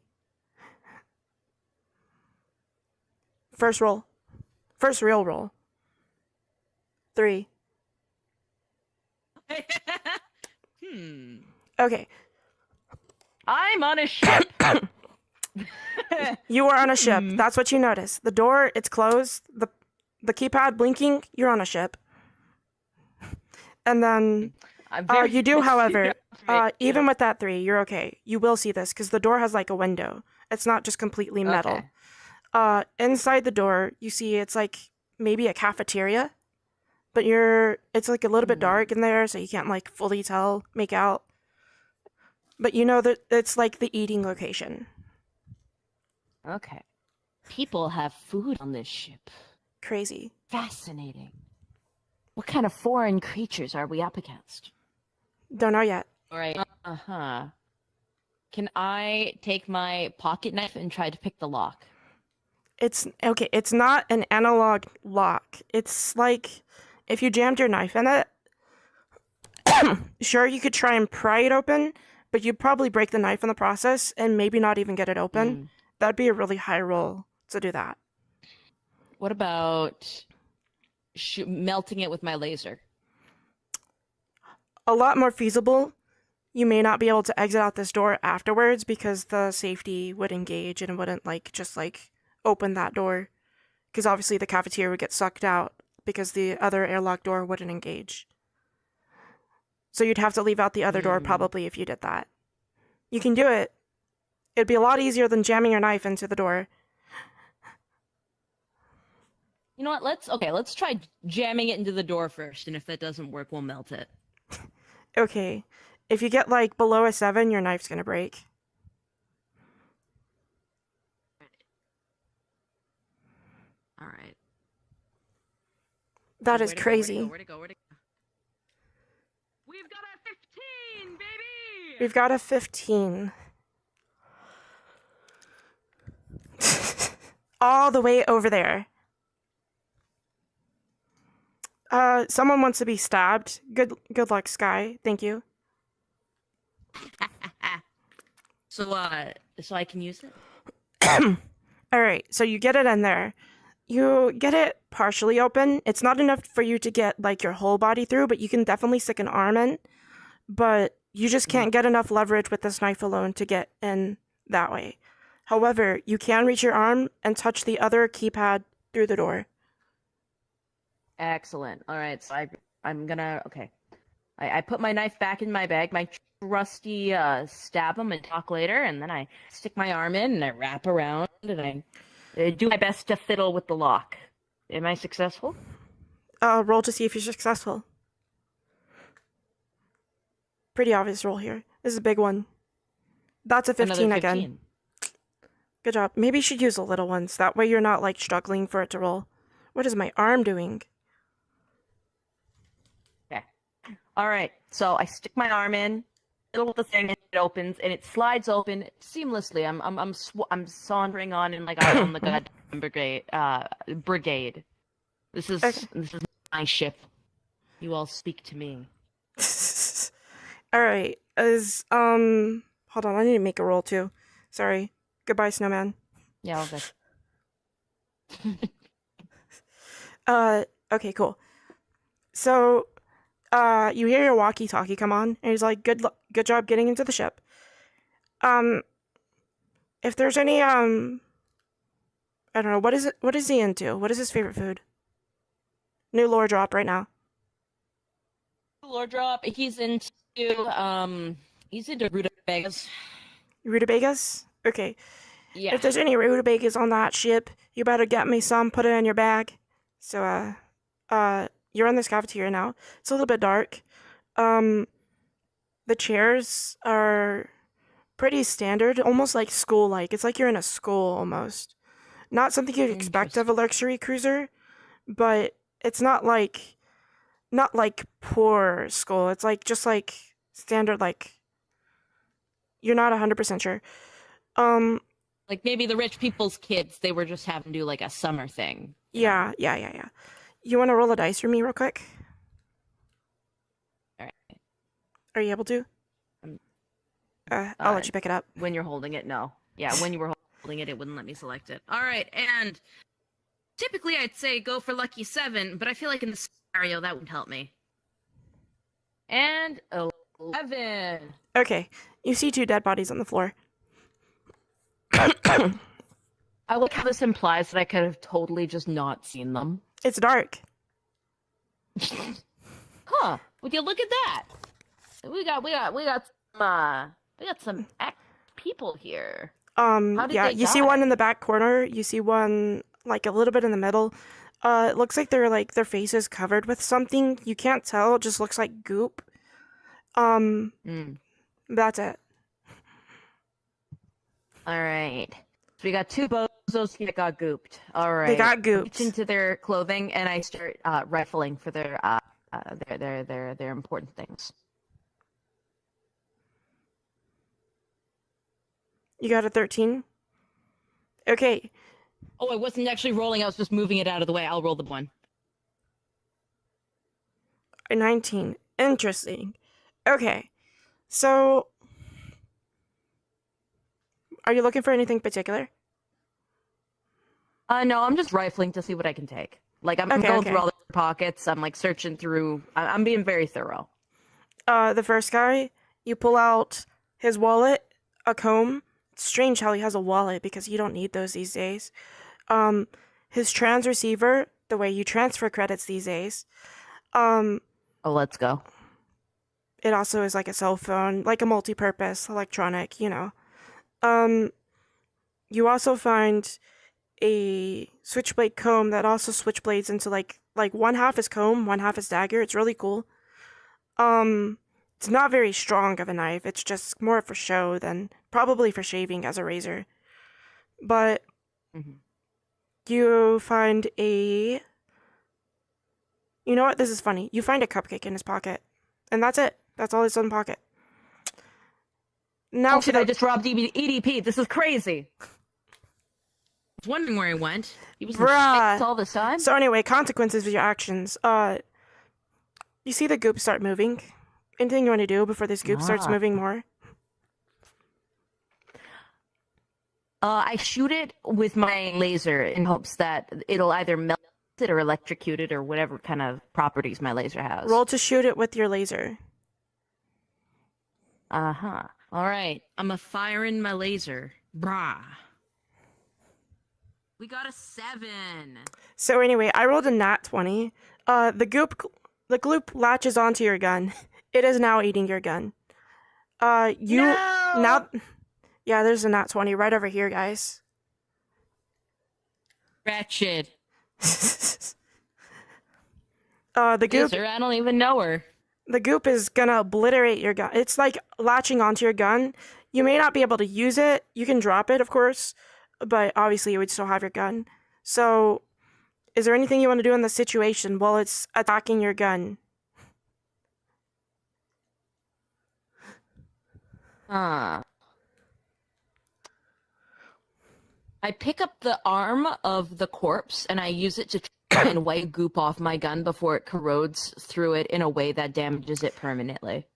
[SPEAKER 1] First roll. First real roll. 3. Okay.
[SPEAKER 2] I'm on a ship.
[SPEAKER 1] You are on a ship. That's what you notice. The door, it's closed. The keypad blinking, you're on a ship. And then you do, however, even with that 3, you're okay. You will see this because the door has like a window. It's not just completely metal.
[SPEAKER 2] Okay.
[SPEAKER 1] Inside the door, you see it's like maybe a cafeteria, but it's like a little bit dark in there, so you can't like fully make out. But you know that it's like the eating location.
[SPEAKER 2] Okay. People have food on this ship.
[SPEAKER 1] Crazy.
[SPEAKER 2] Fascinating. What kind of foreign creatures are we up against?
[SPEAKER 1] Don't know yet.
[SPEAKER 2] All right. Uh-huh. Can I take my pocket knife and try to pick the lock?
[SPEAKER 1] It's okay. It's not an analog lock. It's like if you jammed your knife in it, sure, you could try and pry it open, but you'd probably break the knife in the process and maybe not even get it open. That'd be a really high roll to do that.
[SPEAKER 2] What about melting it with my laser?
[SPEAKER 1] A lot more feasible. You may not be able to exit out this door afterwards because the safety would engage and wouldn't just open that door. Because obviously the cafeteria would get sucked out because the other airlock door wouldn't engage. So you'd have to leave out the other door probably if you did that. You can do it. It'd be a lot easier than jamming your knife into the door.
[SPEAKER 2] You know what? Let's try jamming it into the door first, and if that doesn't work, we'll melt it.
[SPEAKER 1] Okay. If you get like below a 7, your knife's gonna break.
[SPEAKER 2] All right.
[SPEAKER 1] That
[SPEAKER 2] So
[SPEAKER 1] is
[SPEAKER 2] where to go? Where to go?
[SPEAKER 1] crazy.
[SPEAKER 2] Where to go? Where to go? We've got a 15, baby!
[SPEAKER 1] We've got a 15. All the way over there. Someone wants to be stabbed. Good luck, Sky. Thank you.
[SPEAKER 2] So I can use it?
[SPEAKER 1] All right, so you get it in there. You get it partially open. It's not enough for you to get like your whole body through, but you can definitely stick an arm in. But you just can't get enough leverage with this knife alone to get in that way. However, you can reach your arm and touch the other keypad through the door.
[SPEAKER 2] Excellent. All right, so I'm gonna okay. I put my knife back in my bag, my trusty stab 'em and talk later, and then I stick my arm in and I wrap around and I do my best to fiddle with the lock. Am I successful?
[SPEAKER 1] Roll to see if you're successful. Pretty obvious roll here. This is a big one. That's a 15
[SPEAKER 2] Another
[SPEAKER 1] again.
[SPEAKER 2] 15.
[SPEAKER 1] Good job. Maybe you should use the little ones. That way you're not like struggling for it to roll. What is my arm doing?
[SPEAKER 2] Okay. All right. So I stick my arm in, fiddle with the thing, and it opens, and it slides open seamlessly. I'm sauntering on in like I'm on the goddamn brigade. This is my ship. You all speak to me.
[SPEAKER 1] All right. Hold on. I need to make a roll too. Sorry. Goodbye, snowman.
[SPEAKER 2] Yeah, all good.
[SPEAKER 1] Okay, cool. So, you hear your walkie-talkie come on, and he's like, good job getting into the ship. If there's any, I don't know, what is he into? What is his favorite food? New lore drop right now.
[SPEAKER 2] Lord drop. He's into rutabagas.
[SPEAKER 1] Rutabagas? Okay.
[SPEAKER 2] Yeah.
[SPEAKER 1] If there's any rutabagas on that ship, you better get me some, put it in your bag. So, you're in this cafeteria now. It's a little bit dark. The chairs are pretty standard, almost like school-like. It's like you're in a school almost. Not something you'd expect of a luxury cruiser, but it's not like poor school. It's like just like standard, like you're not 100% sure.
[SPEAKER 2] Like maybe the rich people's kids, they were just having to do like a summer thing.
[SPEAKER 1] Yeah. You want to roll a dice for me real quick?
[SPEAKER 2] All right.
[SPEAKER 1] Are you able to? I'll let you pick it up.
[SPEAKER 2] When you're holding it, no. Yeah, when you were holding it, it wouldn't let me select it. All right, and typically I'd say go for lucky 7, but I feel like in this scenario that would help me. And 11.
[SPEAKER 1] Okay, you see 2 dead bodies on the floor.
[SPEAKER 2] I like how this implies that I could have totally just not seen them.
[SPEAKER 1] It's dark.
[SPEAKER 2] Huh? Would you look at that? We got some people here.
[SPEAKER 1] Yeah, you see one in the back corner. You see one like a little bit in the middle. It looks like they're like their face is covered with something. You can't tell. It just looks like goop. That's it.
[SPEAKER 2] All right. So we got 2 bozos that got gooped. All right.
[SPEAKER 1] They got
[SPEAKER 2] I
[SPEAKER 1] gooped.
[SPEAKER 2] reach into their clothing and I start rifling for their important things.
[SPEAKER 1] You got a 13? Okay.
[SPEAKER 2] Oh, I wasn't actually rolling. I was just moving it out of the way. I'll roll the 1.
[SPEAKER 1] A 19. Interesting. Okay. So, are you looking for anything particular?
[SPEAKER 2] No, I'm just rifling to see what I can take. Like, I'm going through all the pockets. I'm, like, searching through. I'm being very thorough.
[SPEAKER 1] The first guy, you pull out his wallet, a comb. It's strange how he has a wallet because you don't need those these days. His trans receiver, the way you transfer credits these days.
[SPEAKER 2] Oh, let's go.
[SPEAKER 1] It also is like a cell phone, like a multi-purpose electronic, you know. You also find a switchblade comb that also switchblades into like one half is comb, one half is dagger. It's really cool. It's not very strong of a knife. It's just more for show than probably for shaving as a razor. But
[SPEAKER 2] Mhm.
[SPEAKER 1] you find a. You know what? This is funny. You find a cupcake in his pocket. And that's it. That's all his own pocket. Now
[SPEAKER 2] Oh
[SPEAKER 1] for
[SPEAKER 2] shit! I
[SPEAKER 1] the.
[SPEAKER 2] just robbed EDP. This is crazy. I was wondering where he went. He was in
[SPEAKER 1] Bruh.
[SPEAKER 2] shit all this time.
[SPEAKER 1] So, anyway, consequences of your actions. You see the goop start moving? Anything you want to do before this goop starts
[SPEAKER 2] Ah.
[SPEAKER 1] moving more?
[SPEAKER 2] I shoot it with my laser in hopes that it'll either melt it or electrocute it or whatever kind of properties my laser has.
[SPEAKER 1] Roll to shoot it with your laser.
[SPEAKER 2] Uh-huh. All right. I'm a firing my laser. Brah. We got a 7.
[SPEAKER 1] So anyway, I rolled a nat 20. The gloop latches onto your gun. It is now eating your gun. Now, yeah, there's a nat 20 right over here, guys.
[SPEAKER 2] Wretched.
[SPEAKER 1] The goop.
[SPEAKER 2] Laser, I don't even know her.
[SPEAKER 1] The goop is gonna obliterate your gun. It's like latching onto your gun. You may not be able to use it. You can drop it, of course, but obviously you would still have your gun. So, is there anything you want to do in the situation while it's attacking your gun?
[SPEAKER 2] Huh. I pick up the arm of the corpse and I use it to try and wipe goop off my gun before it corrodes through it in a way that damages it permanently.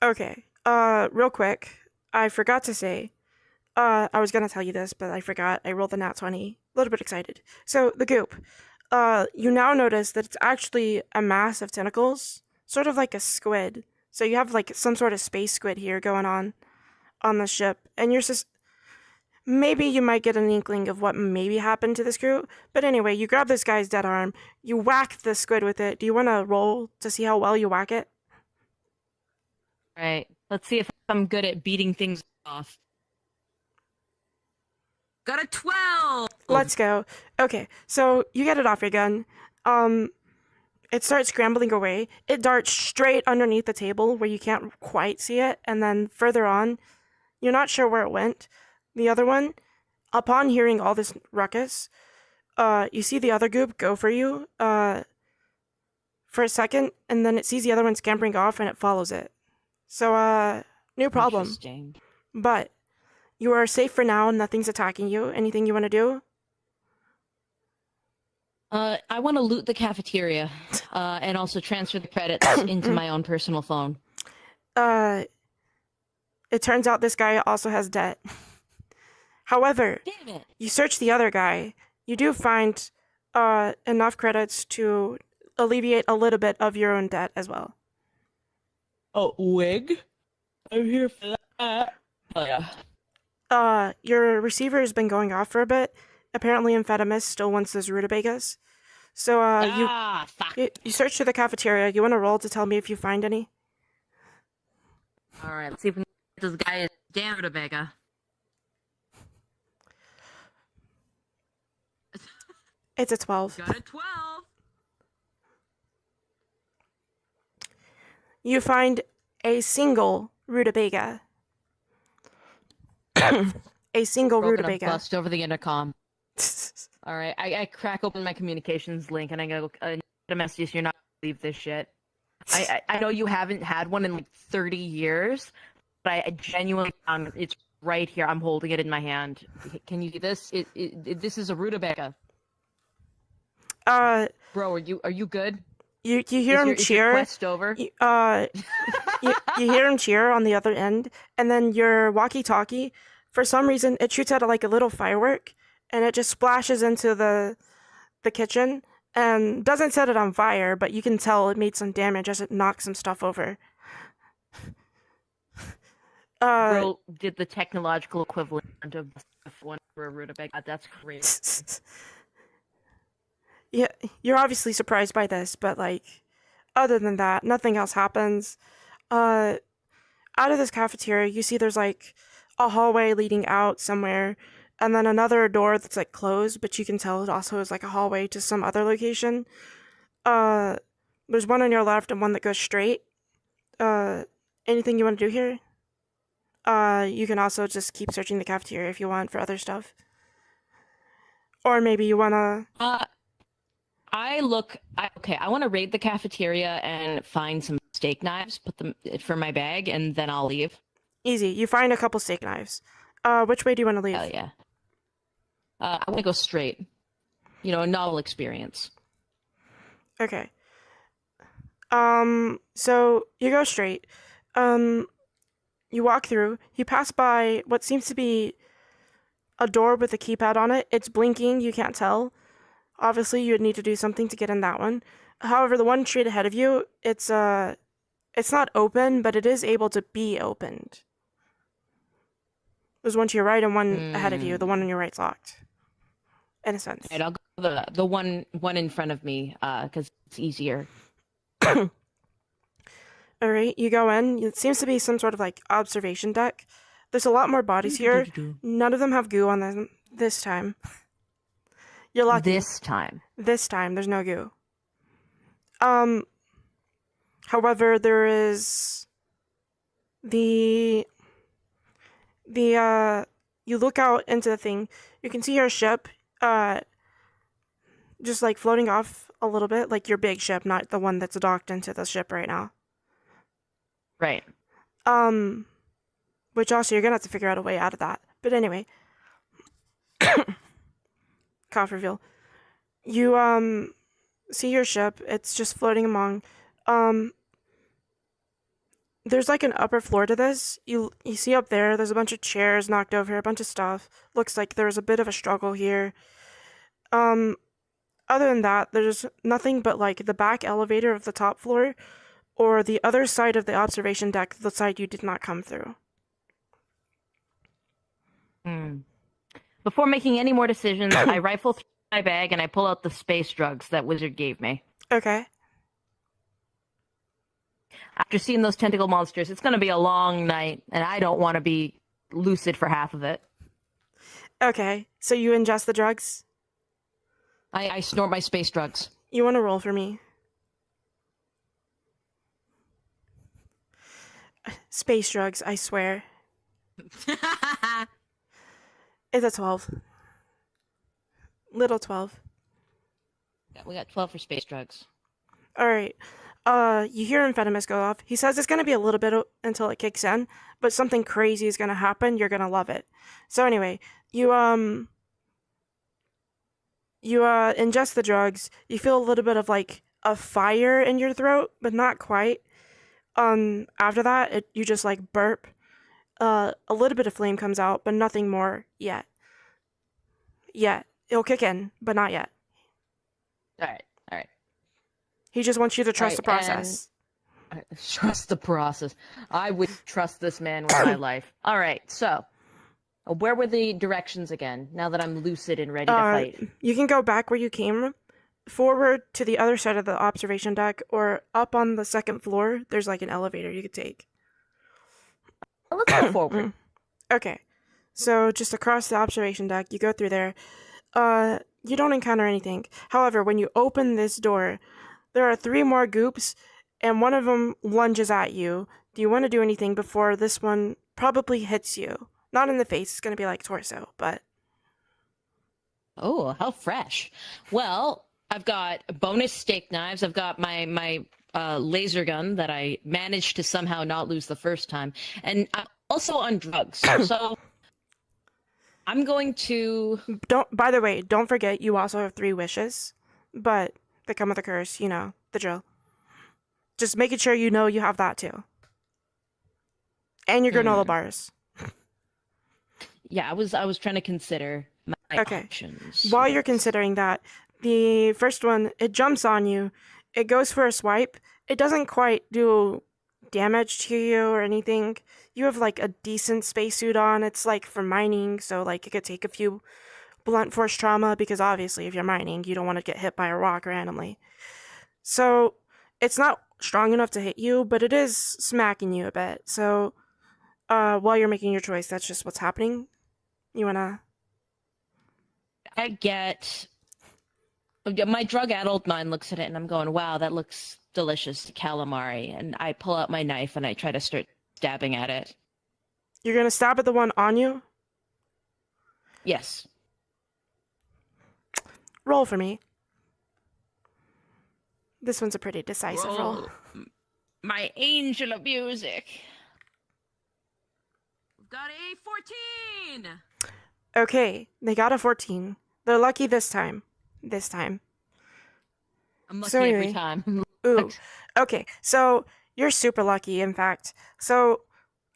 [SPEAKER 1] Okay. Real quick, I forgot to say. I was gonna tell you this, but I forgot. I rolled the nat 20. A little bit excited. So the goop. You now notice that it's actually a mass of tentacles, sort of like a squid. So you have like some sort of space squid here going on the ship, and you're just maybe you might get an inkling of what maybe happened to this crew. But anyway, you grab this guy's dead arm, you whack the squid with it. Do you want to roll to see how well you whack it?
[SPEAKER 2] Right. Let's see if I'm good at beating things off. Got a 12!
[SPEAKER 1] Let's go. Okay, so you get it off your gun. It starts scrambling away. It darts straight underneath the table where you can't quite see it, and then further on, you're not sure where it went. The other one, upon hearing all this ruckus, you see the other goop go for you, for a second, and then it sees the other one scampering off and it follows it. So, no problem.
[SPEAKER 2] Interesting.
[SPEAKER 1] But you are safe for now, nothing's attacking you. Anything you want to do?
[SPEAKER 2] I want to loot the cafeteria, and also transfer the credits into my own personal phone.
[SPEAKER 1] It turns out this guy also has debt. However,
[SPEAKER 2] Damn it!
[SPEAKER 1] you search the other guy, you do find enough credits to alleviate a little bit of your own debt as well.
[SPEAKER 2] Oh, wig? I'm here for that. Oh, yeah.
[SPEAKER 1] Your receiver has been going off for a bit. Apparently, Amphetamist still wants those rutabagas. So,
[SPEAKER 2] Fuck.
[SPEAKER 1] you search through the cafeteria. You want to roll to tell me if you find any?
[SPEAKER 2] Alright, let's see if we can get this guy a damn rutabaga.
[SPEAKER 1] It's a 12.
[SPEAKER 2] Got a 12!
[SPEAKER 1] You find a single rutabaga. A single
[SPEAKER 2] We're gonna
[SPEAKER 1] rutabaga.
[SPEAKER 2] bust over the intercom. Alright, I crack open my communications link and I go, get a message, you're not gonna leave this shit. I know you haven't had one in like 30 years, but I genuinely found it's right here. I'm holding it in my hand. Can you see this? This is a rutabaga. Bro, are you good?
[SPEAKER 1] You hear him
[SPEAKER 2] Is your
[SPEAKER 1] cheer.
[SPEAKER 2] quest over?
[SPEAKER 1] You hear him cheer on the other end, and then your walkie-talkie, for some reason, it shoots out like a little firework, and it just splashes into the kitchen, and doesn't set it on fire, but you can tell it made some damage as it knocked some stuff over.
[SPEAKER 2] Bro did the technological equivalent of one for a rutabaga. That's crazy.
[SPEAKER 1] Yeah, you're obviously surprised by this, but like, other than that, nothing else happens. Out of this cafeteria, you see there's like a hallway leading out somewhere, and then another door that's like closed, but you can tell it also is like a hallway to some other location. There's one on your left and one that goes straight. In anything you want to do here? You can also just keep searching the cafeteria if you want for other stuff. Or maybe you wanna...
[SPEAKER 2] Uh, okay, I want to raid the cafeteria and find some steak knives, put them for my bag, and then I'll leave.
[SPEAKER 1] Easy. You find a couple steak knives. Which way do you want to leave?
[SPEAKER 2] Hell yeah. I want to go straight. You know, a novel experience.
[SPEAKER 1] Okay. So you go straight. You walk through. You pass by what seems to be a door with a keypad on it. It's blinking. You can't tell. Obviously, you would need to do something to get in that one. However, the one straight ahead of you, it's not open, but it is able to be opened. There's one to your right and one ahead of you. The one on your right's locked. In a sense.
[SPEAKER 2] Right, I'll go the one in front of me, because it's easier.
[SPEAKER 1] All right, you go in. It seems to be some sort of like observation deck. There's a lot more bodies here. None of them have goo on them this time. You're lucky.
[SPEAKER 2] This time.
[SPEAKER 1] This time, there's no goo. However, there is you look out into the thing. You can see your ship, just like floating off a little bit, like your big ship, not the one that's docked into the ship right now.
[SPEAKER 2] Right.
[SPEAKER 1] Which also you're gonna have to figure out a way out of that. But anyway, cough reveal. You see your ship. It's just floating among. There's like an upper floor to this. You see up there. There's a bunch of chairs knocked over, a bunch of stuff. Looks like there was a bit of a struggle here. Other than that, there's nothing but like the back elevator of the top floor, or the other side of the observation deck, the side you did not come through.
[SPEAKER 2] Before making any more decisions, I rifle through my bag and I pull out the space drugs that Wizard gave me.
[SPEAKER 1] Okay.
[SPEAKER 2] After seeing those tentacle monsters, it's going to be a long night, and I don't want to be lucid for half of it.
[SPEAKER 1] Okay, so you ingest the drugs?
[SPEAKER 2] I snort my space drugs.
[SPEAKER 1] You want to roll for me? Space drugs, I swear. It's a 12. Little 12.
[SPEAKER 2] Yeah, we got 12 for space drugs.
[SPEAKER 1] Alright. You hear Amphetamous go off. He says it's gonna be a little bit until it kicks in, but something crazy is gonna happen. You're gonna love it. So anyway, you ingest the drugs. You feel a little bit of like a fire in your throat, but not quite. After that, you just like burp. A little bit of flame comes out, but nothing more yet. Yet. It'll kick in, but not yet.
[SPEAKER 2] Alright.
[SPEAKER 1] He just wants you to trust the process.
[SPEAKER 2] Trust the process. I would trust this man with my life. Alright, so where were the directions again, now that I'm lucid and ready to fight?
[SPEAKER 1] You can go back where you came, forward to the other side of the observation deck, or up on the second floor. There's like an elevator you could take.
[SPEAKER 2] Let's go forward.
[SPEAKER 1] Okay. So just across the observation deck, you go through there. You don't encounter anything. However, when you open this door, there are 3 more goops, and one of them lunges at you. Do you want to do anything before this one probably hits you? Not in the face. It's going to be like torso, but...
[SPEAKER 2] Oh, how fresh. Well, I've got bonus steak knives. I've got my laser gun that I managed to somehow not lose the first time. And I'm also on drugs. So I'm going to...
[SPEAKER 1] By the way, don't forget you also have 3 wishes. But they come with a curse, you know, the drill. Just making sure you know you have that too. And your granola bars.
[SPEAKER 2] Yeah, I was trying to consider my options.
[SPEAKER 1] While you're considering that, the first one, it jumps on you. It goes for a swipe. It doesn't quite do damage to you or anything. You have like a decent spacesuit on. It's like for mining, so like it could take a few blunt force trauma, because obviously if you're mining, you don't want to get hit by a rock randomly. So it's not strong enough to hit you, but it is smacking you a bit. So while you're making your choice, that's just what's happening. You wanna...
[SPEAKER 2] I get... My drug-addled mind looks at it and I'm going, wow, that looks delicious, calamari. And I pull out my knife and I try to start stabbing at it.
[SPEAKER 1] You're gonna stab at the one on you?
[SPEAKER 2] Yes.
[SPEAKER 1] Roll for me. This one's a pretty decisive roll.
[SPEAKER 2] My angel of music. We've got a 14.
[SPEAKER 1] Okay, they got a 14. They're lucky this time.
[SPEAKER 2] I'm lucky
[SPEAKER 1] So
[SPEAKER 2] every
[SPEAKER 1] anyway.
[SPEAKER 2] time.
[SPEAKER 1] Ooh. Okay, so you're super lucky, in fact. So,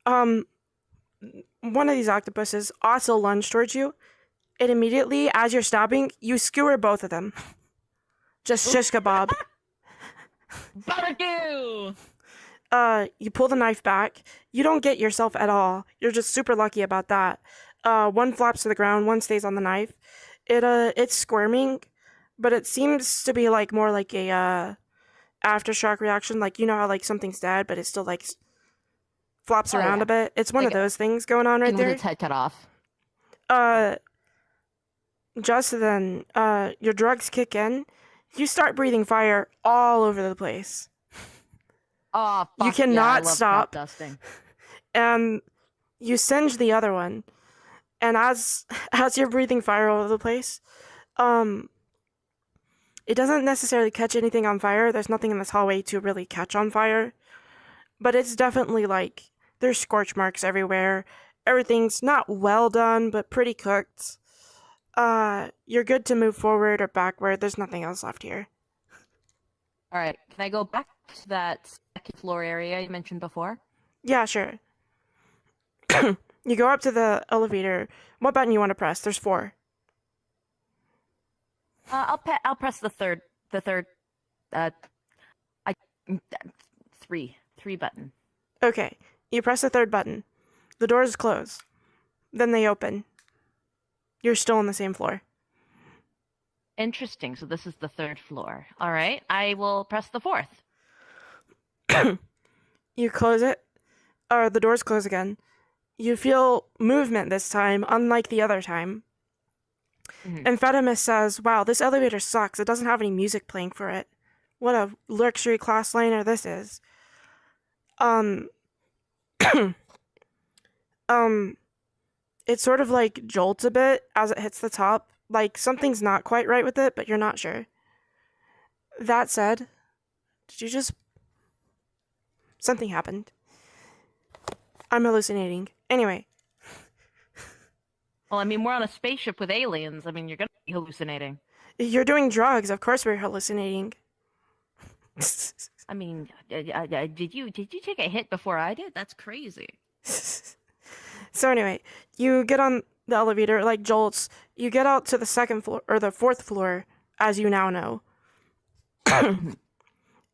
[SPEAKER 1] one of these octopuses also lunged towards you. And immediately, as you're stabbing, you skewer both of them. Just shish kebab.
[SPEAKER 2] Barbecue!
[SPEAKER 1] You pull the knife back. You don't get yourself at all. You're just super lucky about that. One flops to the ground, one stays on the knife. It's squirming, but it seems to be like more like a aftershock reaction. Like, you know how like something's dead, but it still like flops around a bit. It's one
[SPEAKER 2] Like
[SPEAKER 1] of those things going on right
[SPEAKER 2] with
[SPEAKER 1] there.
[SPEAKER 2] its head cut off.
[SPEAKER 1] Just then, your drugs kick in. You start breathing fire all over the place.
[SPEAKER 2] Oh, fuck
[SPEAKER 1] You cannot
[SPEAKER 2] yeah, I love
[SPEAKER 1] stop.
[SPEAKER 2] crop dusting.
[SPEAKER 1] And you singe the other one. And as you're breathing fire all over the place, it doesn't necessarily catch anything on fire. There's nothing in this hallway to really catch on fire. But it's definitely like there's scorch marks everywhere. Everything's not well done, but pretty cooked. You're good to move forward or backward. There's nothing else left here.
[SPEAKER 2] All right, can I go back to that second floor area you mentioned before?
[SPEAKER 1] Yeah, sure. You go up to the elevator. What button you want to press? There's 4.
[SPEAKER 2] I'll press the third I 3 button.
[SPEAKER 1] Okay, you press the 3rd button. The doors close. Then they open. You're still on the same floor.
[SPEAKER 2] Interesting. So this is the 3rd floor. All right, I will press the 4th.
[SPEAKER 1] You close it, or the doors close again. You feel movement this time, unlike the other time.
[SPEAKER 2] Mhm.
[SPEAKER 1] Amphetamous says, wow, this elevator sucks. It doesn't have any music playing for it. What a luxury class liner this is. It sort of like jolts a bit as it hits the top. Like something's not quite right with it, but you're not sure. That said, did you just... Something happened. I'm hallucinating. Anyway.
[SPEAKER 2] Well, I mean, we're on a spaceship with aliens. I mean, you're gonna be hallucinating.
[SPEAKER 1] You're doing drugs. Of course we're hallucinating.
[SPEAKER 2] I mean, did you take a hit before I did? That's crazy.
[SPEAKER 1] So anyway, you get on the elevator, it like jolts. You get out to the 2nd floor, or the 4th floor, as you now know.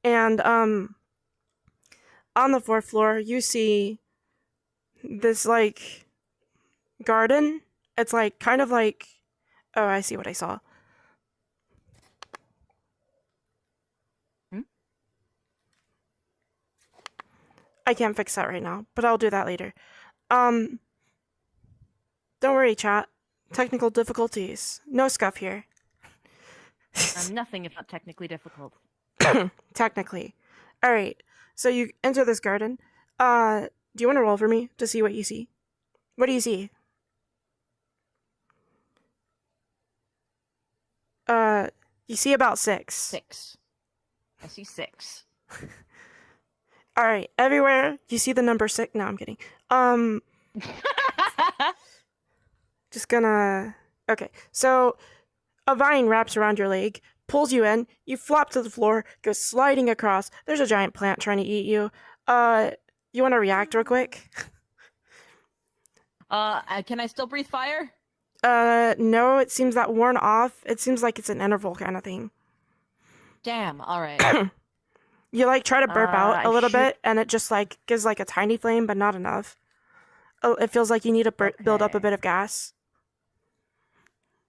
[SPEAKER 1] And, on the 4th floor, you see this, like, garden. It's, like, kind of like... Oh, I see what I saw. I can't fix that right now, but I'll do that later. Don't worry, chat. Technical difficulties. No scuff here.
[SPEAKER 2] Nothing if not technically difficult.
[SPEAKER 1] Technically. Alright, so you enter this garden. Do you want to roll for me to see what you see? What do you see? You see about 6.
[SPEAKER 2] 6. I see 6.
[SPEAKER 1] Alright, everywhere you see the number 6. No, I'm kidding. Just gonna... Okay, so a vine wraps around your leg, pulls you in, you flop to the floor, go sliding across. There's a giant plant trying to eat you. You want to react real quick?
[SPEAKER 2] Can I still breathe fire?
[SPEAKER 1] No, it seems that worn off. It seems like it's an interval kind of thing.
[SPEAKER 2] Damn, alright.
[SPEAKER 1] You, like, try to burp out a little
[SPEAKER 2] shoot-
[SPEAKER 1] bit, and it just, like, gives, like, a tiny flame, but not enough. Oh, it feels like you need to build up a
[SPEAKER 2] Okay.
[SPEAKER 1] bit of gas.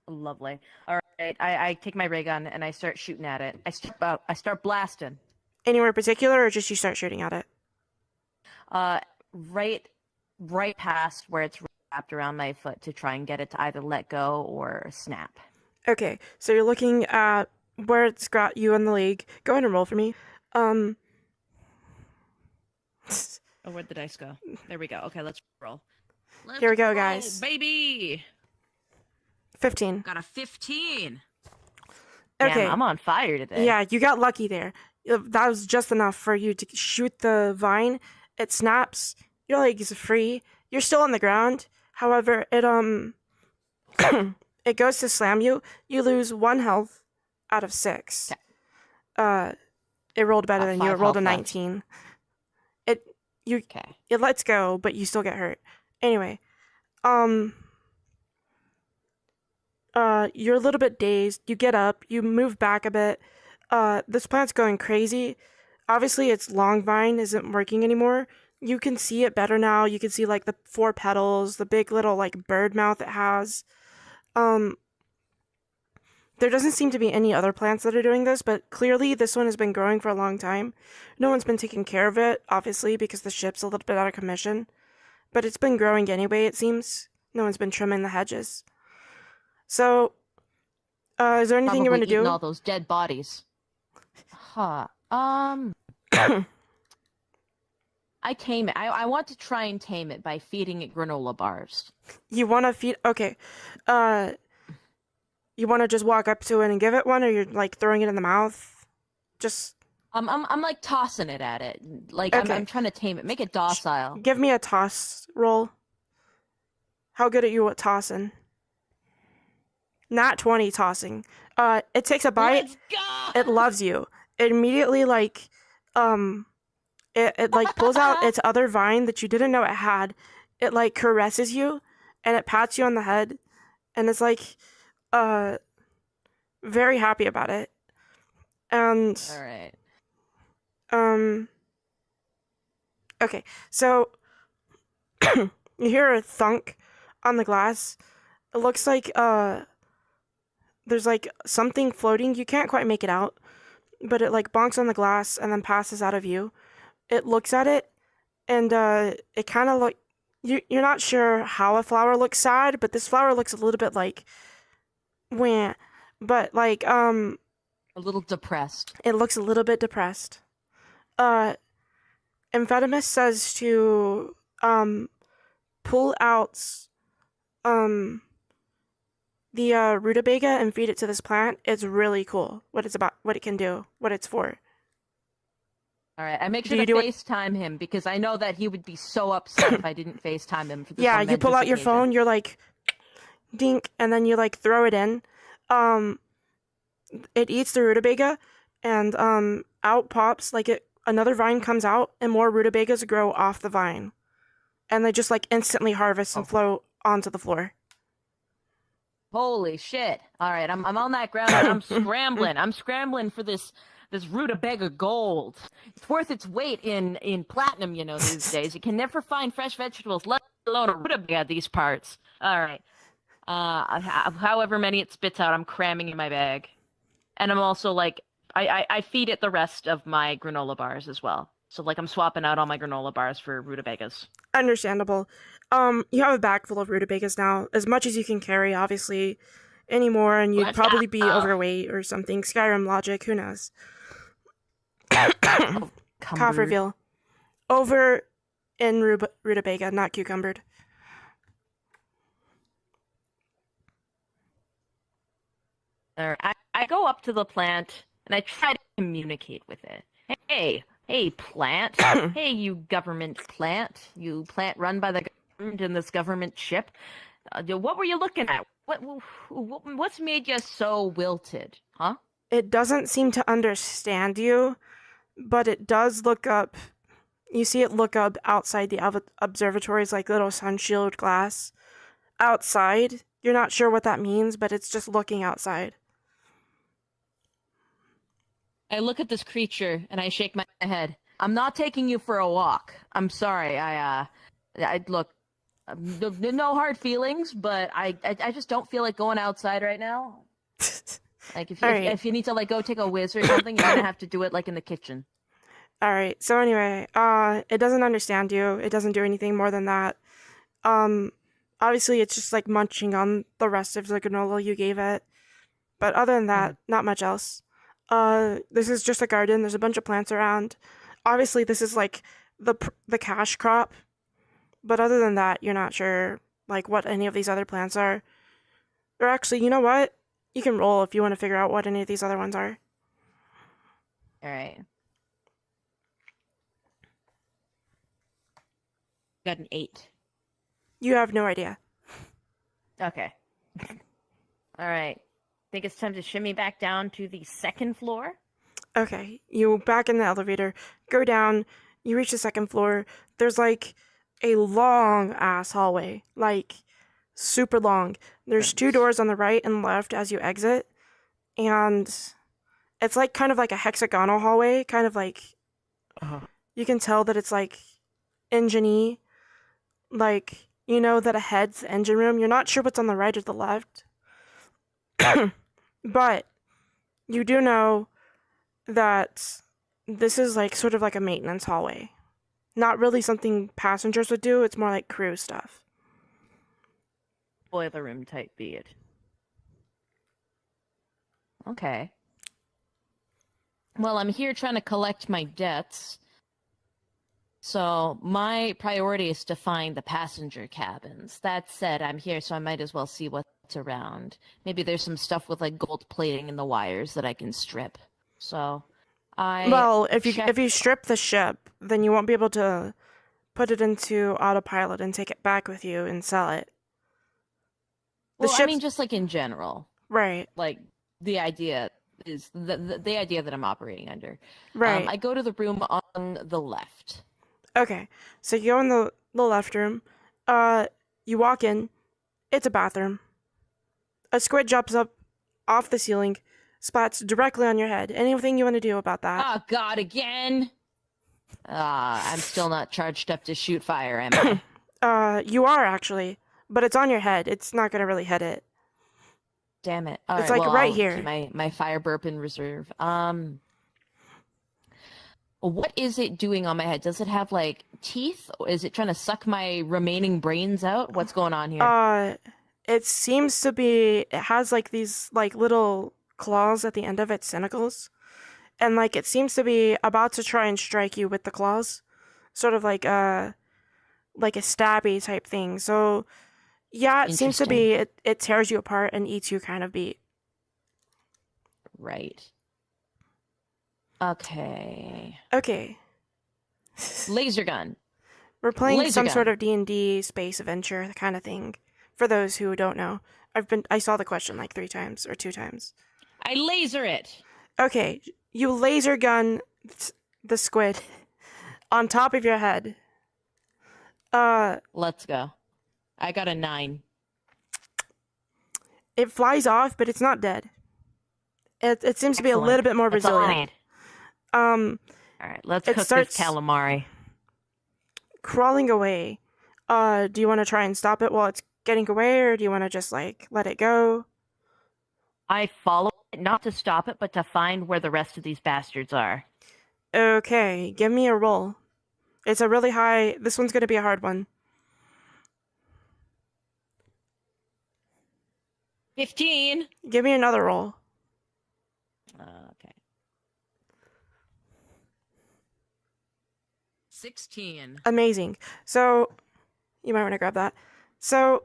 [SPEAKER 2] Lovely. Alright, I take my ray gun and I start shooting at it. I start blasting.
[SPEAKER 1] Anywhere particular, or just you start shooting at it?
[SPEAKER 2] Right past where it's wrapped around my foot to try and get it to either let go or snap.
[SPEAKER 1] Okay, so you're looking at where it's got you in the leg. Go ahead and roll for me.
[SPEAKER 2] Oh, where'd the dice go? There we go. Okay, let's roll.
[SPEAKER 1] Here we go,
[SPEAKER 2] roll,
[SPEAKER 1] guys.
[SPEAKER 2] baby.
[SPEAKER 1] 15.
[SPEAKER 2] Got a 15.
[SPEAKER 1] Okay.
[SPEAKER 2] Damn, I'm on fire today.
[SPEAKER 1] Yeah, you got lucky there. That was just enough for you to shoot the vine. It snaps. Your leg is free. You're still on the ground. However, it it goes to slam you. You lose 1 health out of 6.
[SPEAKER 2] Okay.
[SPEAKER 1] It rolled better than you. It
[SPEAKER 2] 5
[SPEAKER 1] rolled a
[SPEAKER 2] health left.
[SPEAKER 1] 19.
[SPEAKER 2] Okay.
[SPEAKER 1] It lets go, but you still get hurt. Anyway, you're a little bit dazed. You get up, you move back a bit. This plant's going crazy. Obviously, its long vine isn't working anymore. You can see it better now. You can see like the 4 petals, the big little like bird mouth it has. There doesn't seem to be any other plants that are doing this, but clearly this one has been growing for a long time. No one's been taking care of it, obviously, because the ship's a little bit out of commission. But it's been growing anyway, it seems. No one's been trimming the hedges. So, is there anything you want to do?
[SPEAKER 2] All those dead bodies. Huh. I tame it. I want to try and tame it by feeding it granola bars.
[SPEAKER 1] You want to feed... Okay. You want to just walk up to it and give it one, or you're, like, throwing it in the mouth? Just...
[SPEAKER 2] I'm like tossing it at it. Like,
[SPEAKER 1] Okay.
[SPEAKER 2] I'm trying to tame it. Make it docile.
[SPEAKER 1] Give me a toss roll. How good are you at tossing? Not 20 tossing. It takes a bite.
[SPEAKER 2] Let's go!
[SPEAKER 1] It loves you. It immediately, like, it like pulls out its other vine that you didn't know it had. It like caresses you, and it pats you on the head, and it's like, very happy about it. And
[SPEAKER 2] All right.
[SPEAKER 1] okay, so you hear a thunk on the glass. It looks like there's like something floating. You can't quite make it out, but it like bonks on the glass and then passes out of view. It looks at it, and it kind of like you're not sure how a flower looks sad, but this flower looks a little bit like wah, but like
[SPEAKER 2] A little depressed.
[SPEAKER 1] it looks a little bit depressed. Amphetamous says to pull out the rutabaga and feed it to this plant. It's really cool. What it's about, what it can do, what it's for.
[SPEAKER 2] All right. I make
[SPEAKER 1] Do
[SPEAKER 2] sure
[SPEAKER 1] you
[SPEAKER 2] to
[SPEAKER 1] do it-
[SPEAKER 2] FaceTime him because I know that he would be so upset if I didn't FaceTime him for this.
[SPEAKER 1] Yeah, you pull out your
[SPEAKER 2] momentous
[SPEAKER 1] phone,
[SPEAKER 2] occasion.
[SPEAKER 1] you're like dink, and then you like throw it in. It eats the rutabaga, and out pops like another vine comes out, and more rutabagas grow off the vine, and they just like instantly harvest and float onto the floor.
[SPEAKER 2] Holy shit! All right, I'm on that ground and I'm scrambling. I'm scrambling for this rutabaga gold. It's worth its weight in platinum, you know, these days. You can never find fresh vegetables, let alone a rutabaga at these parts. All right. However many it spits out, I'm cramming in my bag, and I'm also like, I feed it the rest of my granola bars as well. So like I'm swapping out all my granola bars for rutabagas.
[SPEAKER 1] Understandable. You have a bag full of rutabagas now, as much as you can carry, obviously, anymore, and you'd
[SPEAKER 2] Let's
[SPEAKER 1] probably be
[SPEAKER 2] go.
[SPEAKER 1] overweight or something. Skyrim logic, who knows?
[SPEAKER 2] Cumbered.
[SPEAKER 1] Cough reveal. Over in rutabaga, not cucumbered.
[SPEAKER 2] All right. I go up to the plant and I try to communicate with it. Hey, plant. Hey, you government plant. You plant run by the government in this government ship. What were you looking at? What's made you so wilted, huh?
[SPEAKER 1] It doesn't seem to understand you, but it does look up. You see it look up outside the observatory's like little sunshield glass. Outside. You're not sure what that means, but it's just looking outside.
[SPEAKER 2] I look at this creature and I shake my head. I'm not taking you for a walk. I'm sorry. I look. No hard feelings, but I just don't feel like going outside right now. Like if you need to like go take a whiz or something, you're gonna have to do it like in the kitchen.
[SPEAKER 1] All right. So anyway, it doesn't understand you. It doesn't do anything more than that. Obviously it's just like munching on the rest of the granola you gave it. But other than that, not much else. This is just a garden. There's a bunch of plants around. Obviously this is like the cash crop, but other than that, you're not sure like what any of these other plants are. Or actually, you know what? You can roll if you want to figure out what any of these other ones are.
[SPEAKER 2] All right. Got an 8.
[SPEAKER 1] You have no idea.
[SPEAKER 2] Okay. All right. Think it's time to shimmy back down to the second floor?
[SPEAKER 1] Okay, you back in the elevator, go down, you reach the second floor. There's like a long ass hallway, like super long. There's 2 doors on the right and left as you exit, and it's like kind of like a hexagonal hallway, kind of like you can tell that it's like engine-y, like you know that ahead's the engine room. You're not sure what's on the right or the left, but you do know that this is like sort of like a maintenance hallway. Not really something passengers would do, it's more like crew stuff.
[SPEAKER 2] Boiler room type be it. Okay. Well, I'm here trying to collect my debts. So my priority is to find the passenger cabins. That said, I'm here, so I might as well see what's around. Maybe there's some stuff with like gold plating in the wires that I can strip. So
[SPEAKER 1] Well, if you strip the ship, then you won't be able to put it into autopilot and take it back with you and sell it.
[SPEAKER 2] I mean, just like in general.
[SPEAKER 1] Right.
[SPEAKER 2] Like the idea is the idea that I'm operating under.
[SPEAKER 1] Right.
[SPEAKER 2] I go to the room on the left.
[SPEAKER 1] Okay. So you go in the left room. You walk in. It's a bathroom. A squid jumps up off the ceiling, splats directly on your head. Anything you want to do about that?
[SPEAKER 2] Oh God, again! I'm still not charged up to shoot fire, am I?
[SPEAKER 1] You are actually, but it's on your head. It's not gonna really hit it.
[SPEAKER 2] Damn it!
[SPEAKER 1] It's like right
[SPEAKER 2] I'll
[SPEAKER 1] here.
[SPEAKER 2] Keep my fire burp in reserve. What is it doing on my head? Does it have like teeth? Or is it trying to suck my remaining brains out? What's going on here?
[SPEAKER 1] It seems to be. It has like these like little claws at the end of its tentacles, and like it seems to be about to try and strike you with the claws, sort of like a stabby type thing. So yeah, it seems to be it tears you apart and eats you kind of beat.
[SPEAKER 2] Right. Okay.
[SPEAKER 1] Okay.
[SPEAKER 2] Laser gun.
[SPEAKER 1] We're playing some sort of D&D space adventure kind of thing. For those who don't know, I saw the question like 3 times or 2 times.
[SPEAKER 2] I laser it.
[SPEAKER 1] Okay, you laser gun the squid on top of your head.
[SPEAKER 2] Let's go. I got a 9.
[SPEAKER 1] It flies off, but it's not dead. It seems to be a little bit more resilient.
[SPEAKER 2] All right, let's cook this calamari.
[SPEAKER 1] Crawling away. Do you want to try and stop it while it's getting away, or do you want to just like let it go?
[SPEAKER 2] I follow it, not to stop it, but to find where the rest of these bastards are.
[SPEAKER 1] Okay, give me a roll. It's a really high. This one's gonna be a hard one.
[SPEAKER 2] 15.
[SPEAKER 1] Give me another roll.
[SPEAKER 2] Okay. 16.
[SPEAKER 1] Amazing. So, you might want to grab that. So,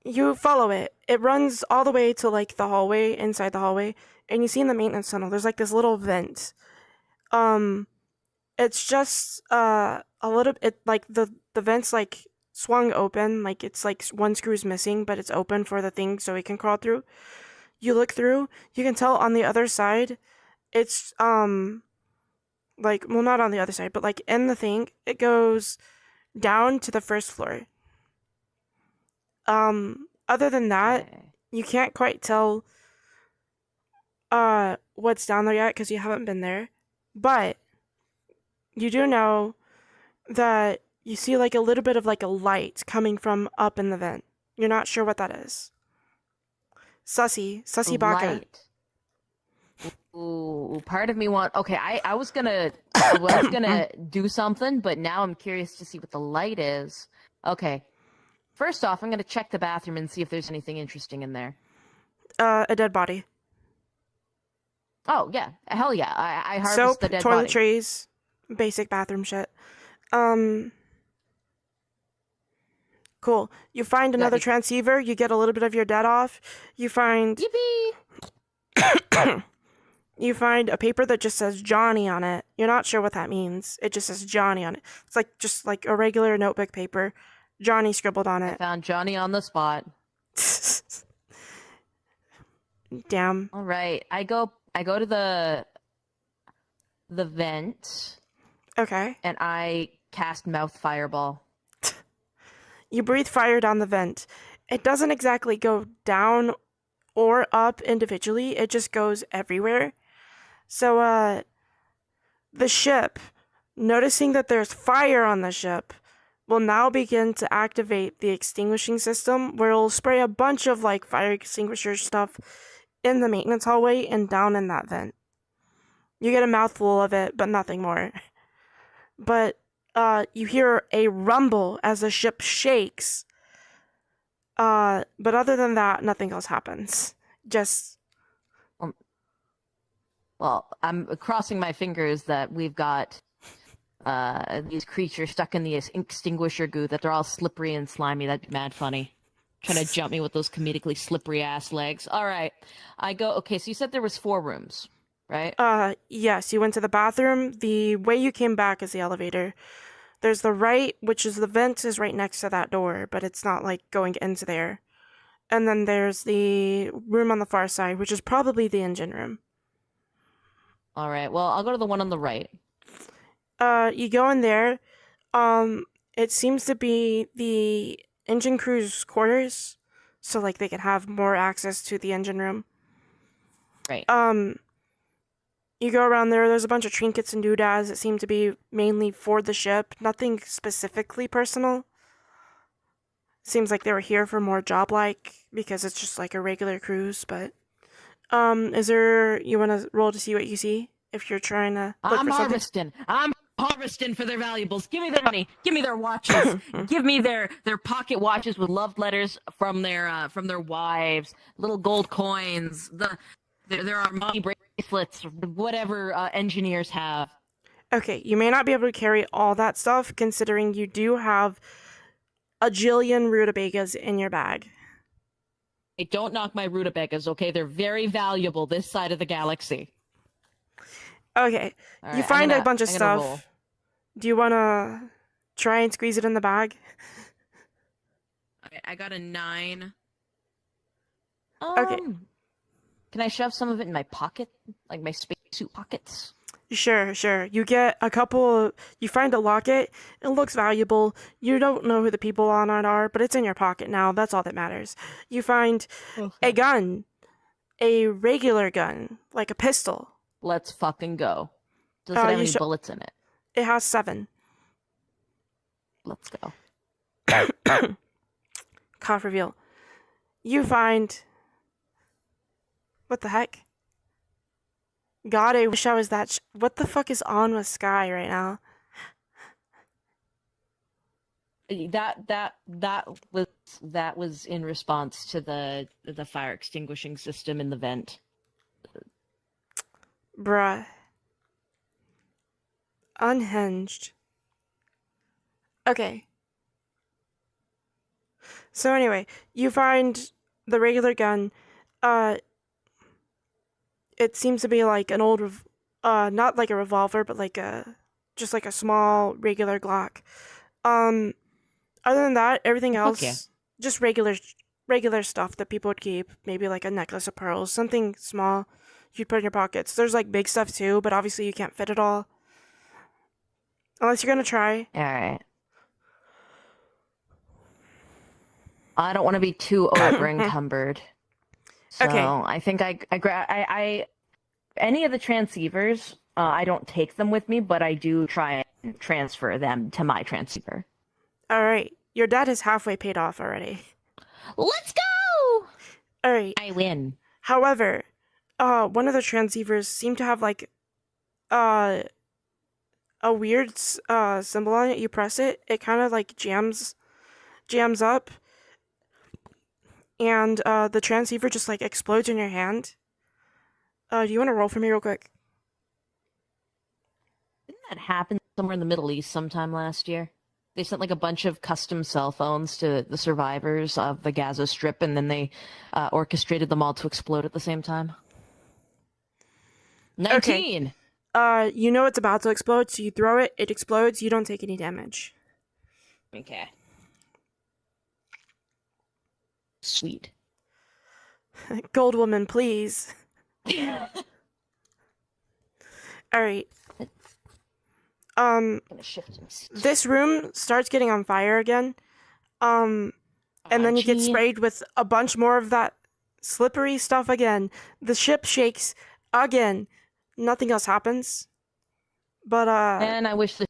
[SPEAKER 1] you follow it. It runs all the way to like the hallway, inside the hallway, and you see in the maintenance tunnel, there's like this little vent. It's just a little bit like the vent's like swung open, like it's like one screw's missing, but it's open for the thing so it can crawl through. You look through, you can tell on the other side, it's like, well, not on the other side, but like in the thing, it goes down to the first floor. Other than that, you can't quite tell what's down there yet because you haven't been there. But you do know that you see like a little bit of like a light coming from up in the vent. You're not sure what that is. Sussy Baka.
[SPEAKER 2] Light. Ooh, part of me okay, I was gonna do something, but now I'm curious to see what the light is. Okay. First off, I'm gonna check the bathroom and see if there's anything interesting in there.
[SPEAKER 1] A dead body.
[SPEAKER 2] Oh yeah, hell yeah! I harvest
[SPEAKER 1] Soap,
[SPEAKER 2] the dead body.
[SPEAKER 1] toiletries, basic bathroom shit. Um, cool. You find
[SPEAKER 2] That
[SPEAKER 1] another
[SPEAKER 2] be
[SPEAKER 1] transceiver. You get a little bit of your debt off. You find
[SPEAKER 2] yippee!
[SPEAKER 1] you find a paper that just says Johnny on it. You're not sure what that means. It just says Johnny on it. It's like just like a regular notebook paper. Johnny scribbled on
[SPEAKER 2] I
[SPEAKER 1] it.
[SPEAKER 2] found Johnny on the spot.
[SPEAKER 1] Damn.
[SPEAKER 2] All right, I go to the vent
[SPEAKER 1] Okay.
[SPEAKER 2] and I cast mouth fireball.
[SPEAKER 1] You breathe fire down the vent. It doesn't exactly go down or up individually. It just goes everywhere. So, the ship, noticing that there's fire on the ship, will now begin to activate the extinguishing system where it'll spray a bunch of like fire extinguisher stuff in the maintenance hallway and down in that vent. You get a mouthful of it, but nothing more. But you hear a rumble as the ship shakes. But other than that, nothing else happens. Just
[SPEAKER 2] Well, I'm crossing my fingers that we've got these creatures stuck in the extinguisher goo, that they're all slippery and slimy. That'd be mad funny. Trying to jump me with those comedically slippery ass legs. All right, I go. Okay, so you said there was 4 rooms, right?
[SPEAKER 1] yes, you went to the bathroom. The way you came back is the elevator. There's the right, which is the vent, is right next to that door, but it's not like going into there. And then there's the room on the far side, which is probably the engine room.
[SPEAKER 2] All right. Well, I'll go to the one on the right.
[SPEAKER 1] You go in there. It seems to be the engine crew's quarters, so like they can have more access to the engine room.
[SPEAKER 2] Right.
[SPEAKER 1] You go around there. There's a bunch of trinkets and doodads that seem to be mainly for the ship. Nothing specifically personal. Seems like they were here for more job-like because it's just like a regular cruise. But is there? You want to roll to see what you see if you're trying to look
[SPEAKER 2] I'm
[SPEAKER 1] for something?
[SPEAKER 2] harvesting. I'm harvesting for their valuables. Give me their money. Give me their watches. Give me their pocket watches with love letters from their wives, little gold coins. There are money bracelets, whatever engineers have.
[SPEAKER 1] Okay, you may not be able to carry all that stuff, considering you do have a jillion rutabagas in your bag.
[SPEAKER 2] Hey, don't knock my rutabagas, okay? They're very valuable this side of the galaxy.
[SPEAKER 1] Okay,
[SPEAKER 2] All
[SPEAKER 1] you
[SPEAKER 2] right,
[SPEAKER 1] find a bunch of
[SPEAKER 2] I'm gonna roll.
[SPEAKER 1] stuff. Do you want to try and squeeze it in the bag?
[SPEAKER 2] Okay, I got a 9.
[SPEAKER 1] Okay.
[SPEAKER 2] Can I shove some of it in my pocket, like my spacesuit pockets?
[SPEAKER 1] Sure. You get a couple. You find a locket. It looks valuable. You don't know who the people on it are, but it's in your pocket now. That's all that matters. You find a gun, a regular gun, like a pistol.
[SPEAKER 2] Let's fucking go. Does it have any bullets in it?
[SPEAKER 1] It has 7.
[SPEAKER 2] Let's go.
[SPEAKER 1] Cough reveal. You find. What the heck? God, I wish I was that. What the fuck is on with Sky right now?
[SPEAKER 2] That was in response to the fire extinguishing system in the vent.
[SPEAKER 1] Bruh. Unhinged. Okay. So anyway, you find the regular gun. It seems to be like an old, not like a revolver, but like just like a small regular Glock. Other than that, everything else,
[SPEAKER 2] yeah.
[SPEAKER 1] just regular stuff that people would keep. Maybe like a necklace of pearls, something small you'd put in your pockets. There's like big stuff too, but obviously you can't fit it all. Unless you're gonna try.
[SPEAKER 2] All right. I don't want to be too over encumbered. So
[SPEAKER 1] Okay.
[SPEAKER 2] I think I any of the transceivers, I don't take them with me, but I do try and transfer them to my transceiver.
[SPEAKER 1] Alright. Your debt is halfway paid off already.
[SPEAKER 2] Let's go!
[SPEAKER 1] Alright.
[SPEAKER 2] I win.
[SPEAKER 1] However, one of the transceivers seemed to have like a weird symbol on it. You press it, it kind of like jams up, and the transceiver just like explodes in your hand. Do you want to roll for me real quick?
[SPEAKER 2] Didn't that happened somewhere in the Middle East sometime last year? They sent like a bunch of custom cell phones to the survivors of the Gaza Strip, and then they orchestrated them all to explode at the same time.
[SPEAKER 1] Okay.
[SPEAKER 2] 19!
[SPEAKER 1] You know it's about to explode, so you throw it, it explodes, you don't take any damage.
[SPEAKER 2] Okay. Sweet.
[SPEAKER 1] Gold woman, please. Alright.
[SPEAKER 2] Gonna shift him.
[SPEAKER 1] This room starts getting on fire again. And then you get
[SPEAKER 2] Gee.
[SPEAKER 1] sprayed with a bunch more of that slippery stuff again. The ship shakes again. Nothing else happens. But,
[SPEAKER 2] And I wish the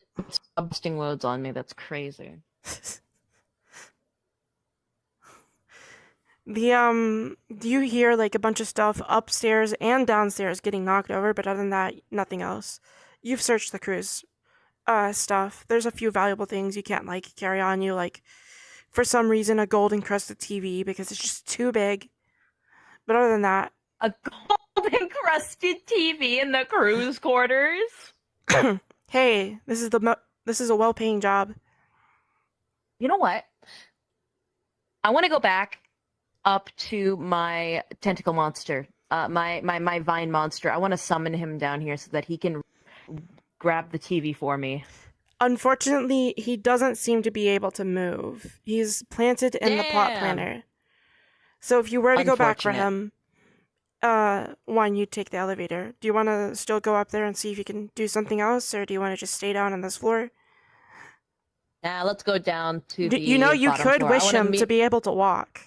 [SPEAKER 2] busting loads on me. That's crazy.
[SPEAKER 1] you hear like a bunch of stuff upstairs and downstairs getting knocked over, but other than that, nothing else. You've searched the cruise, stuff. There's a few valuable things you can't, like, carry on you, like, for some reason, a gold encrusted TV because it's just too big. But other than that,
[SPEAKER 2] A gold encrusted TV in the cruise quarters?
[SPEAKER 1] hey, this is a well-paying job.
[SPEAKER 2] You know what? I want to go back up to my tentacle monster, my vine monster. I want to summon him down here so that he can grab the TV for me.
[SPEAKER 1] Unfortunately, he doesn't seem to be able to move. He's planted in the plot
[SPEAKER 2] Damn.
[SPEAKER 1] planner. So if you were to go back for
[SPEAKER 2] Unfortunate.
[SPEAKER 1] him, one, you'd take the elevator. Do you want to still go up there and see if you can do something else, or do you want to just stay down on this floor?
[SPEAKER 2] Now let's go down to the
[SPEAKER 1] You know you
[SPEAKER 2] bottom
[SPEAKER 1] could
[SPEAKER 2] floor. I
[SPEAKER 1] wish
[SPEAKER 2] wanna
[SPEAKER 1] him to be able to walk.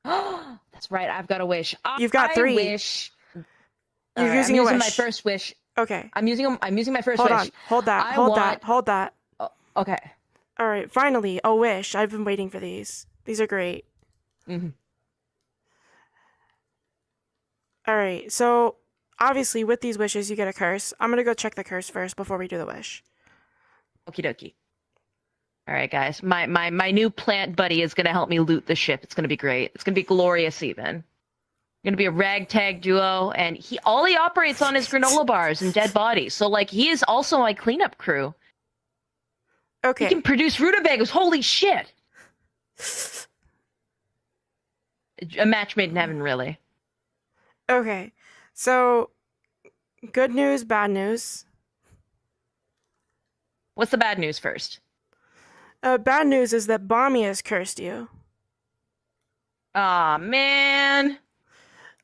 [SPEAKER 2] That's right. I've got a wish.
[SPEAKER 1] You've got
[SPEAKER 2] I
[SPEAKER 1] 3.
[SPEAKER 2] wish.
[SPEAKER 1] You're
[SPEAKER 2] Alright,
[SPEAKER 1] using
[SPEAKER 2] I'm
[SPEAKER 1] a
[SPEAKER 2] using
[SPEAKER 1] wish.
[SPEAKER 2] my first wish.
[SPEAKER 1] Okay.
[SPEAKER 2] I'm using my first
[SPEAKER 1] Hold
[SPEAKER 2] wish.
[SPEAKER 1] on. Hold that.
[SPEAKER 2] I
[SPEAKER 1] Hold
[SPEAKER 2] want-
[SPEAKER 1] that. Hold that.
[SPEAKER 2] Oh, okay.
[SPEAKER 1] All right. Finally, a wish. I've been waiting for these. These are great.
[SPEAKER 2] Mm-hmm.
[SPEAKER 1] All right. So obviously, with these wishes, you get a curse. I'm gonna go check the curse first before we do the wish.
[SPEAKER 2] Okie dokie. All right, guys. My new plant buddy is gonna help me loot the ship. It's gonna be great. It's gonna be glorious, even. Gonna be a ragtag duo, and all he operates on is granola bars and dead bodies. So like, he is also my cleanup crew.
[SPEAKER 1] Okay.
[SPEAKER 2] He can produce rutabagas. Holy shit! A match made in heaven, really.
[SPEAKER 1] Okay. So, good news, bad news.
[SPEAKER 2] What's the bad news first?
[SPEAKER 1] Bad news is that Bommy has cursed you.
[SPEAKER 2] Aw, man.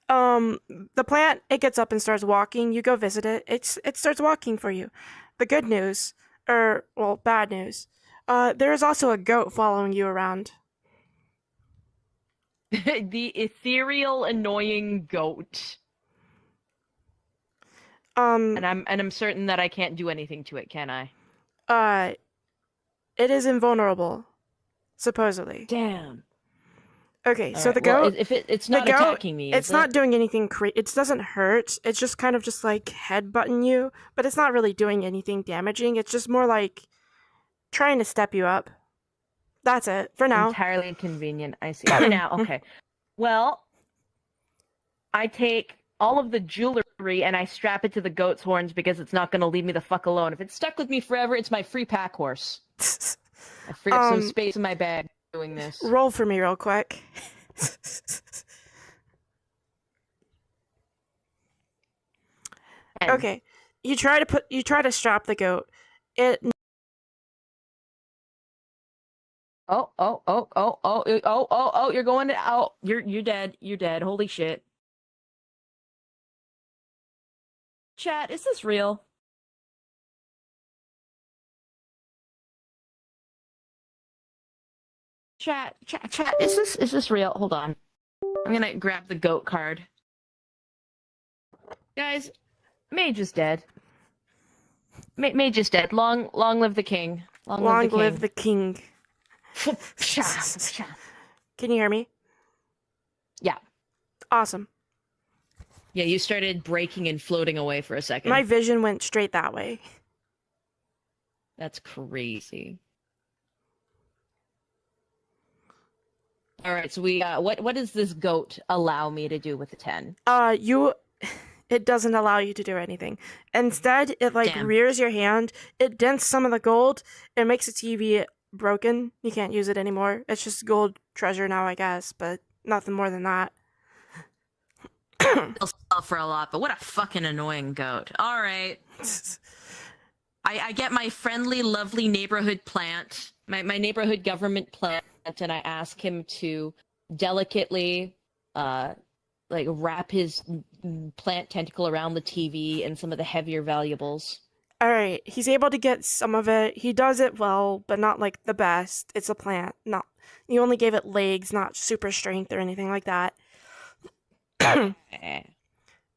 [SPEAKER 1] The plant, it gets up and starts walking. You go visit it. It starts walking for you. The good news, bad news. There is also a goat following you around.
[SPEAKER 2] The ethereal, annoying goat.
[SPEAKER 1] And
[SPEAKER 2] I'm certain that I can't do anything to it, can I?
[SPEAKER 1] it is invulnerable, supposedly.
[SPEAKER 2] Damn.
[SPEAKER 1] Okay, so
[SPEAKER 2] Alright,
[SPEAKER 1] the goat,
[SPEAKER 2] well, if it's not
[SPEAKER 1] the goat,
[SPEAKER 2] attacking me,
[SPEAKER 1] it's
[SPEAKER 2] is
[SPEAKER 1] not
[SPEAKER 2] it?
[SPEAKER 1] doing anything it doesn't hurt. It's just kind of just like headbutting you, but it's not really doing anything damaging. It's just more like trying to step you up. That's it for now.
[SPEAKER 2] Entirely inconvenient. I see. For now, okay. Well, I take all of the jewelry and I strap it to the goat's horns because it's not going to leave me the fuck alone. If it's stuck with me forever, it's my free pack horse. I free up some space in my bag doing this.
[SPEAKER 1] Roll for me real quick.
[SPEAKER 2] And
[SPEAKER 1] Okay. You try to strap the goat. It
[SPEAKER 2] you're going out. You're dead. You're dead. Holy shit. Chat, is this real? Chat, is this real? Hold on. I'm gonna grab the goat card. Guys, Mage is dead. Mage is dead. Long live the king. Long
[SPEAKER 1] live the king. Can you hear me?
[SPEAKER 2] Yeah.
[SPEAKER 1] Awesome.
[SPEAKER 2] Yeah, you started breaking and floating away for a second.
[SPEAKER 1] My vision went straight that way.
[SPEAKER 2] That's crazy. All right, so we what does this goat allow me to do with the 10?
[SPEAKER 1] it doesn't allow you to do anything. Instead, it like
[SPEAKER 2] Damn.
[SPEAKER 1] rears your hand, it dents some of the gold, it makes the TV broken. You can't use it anymore. It's just gold treasure now, I guess, but nothing more than that.
[SPEAKER 2] They'll sell for a lot, but what a fucking annoying goat. All right. I get my friendly, lovely neighborhood plant, my neighborhood government plant, and I ask him to delicately, like wrap his plant tentacle around the TV and some of the heavier valuables.
[SPEAKER 1] All right, he's able to get some of it. He does it well, but not like the best. It's a plant. Not you only gave it legs, not super strength or anything like that.
[SPEAKER 2] Eh.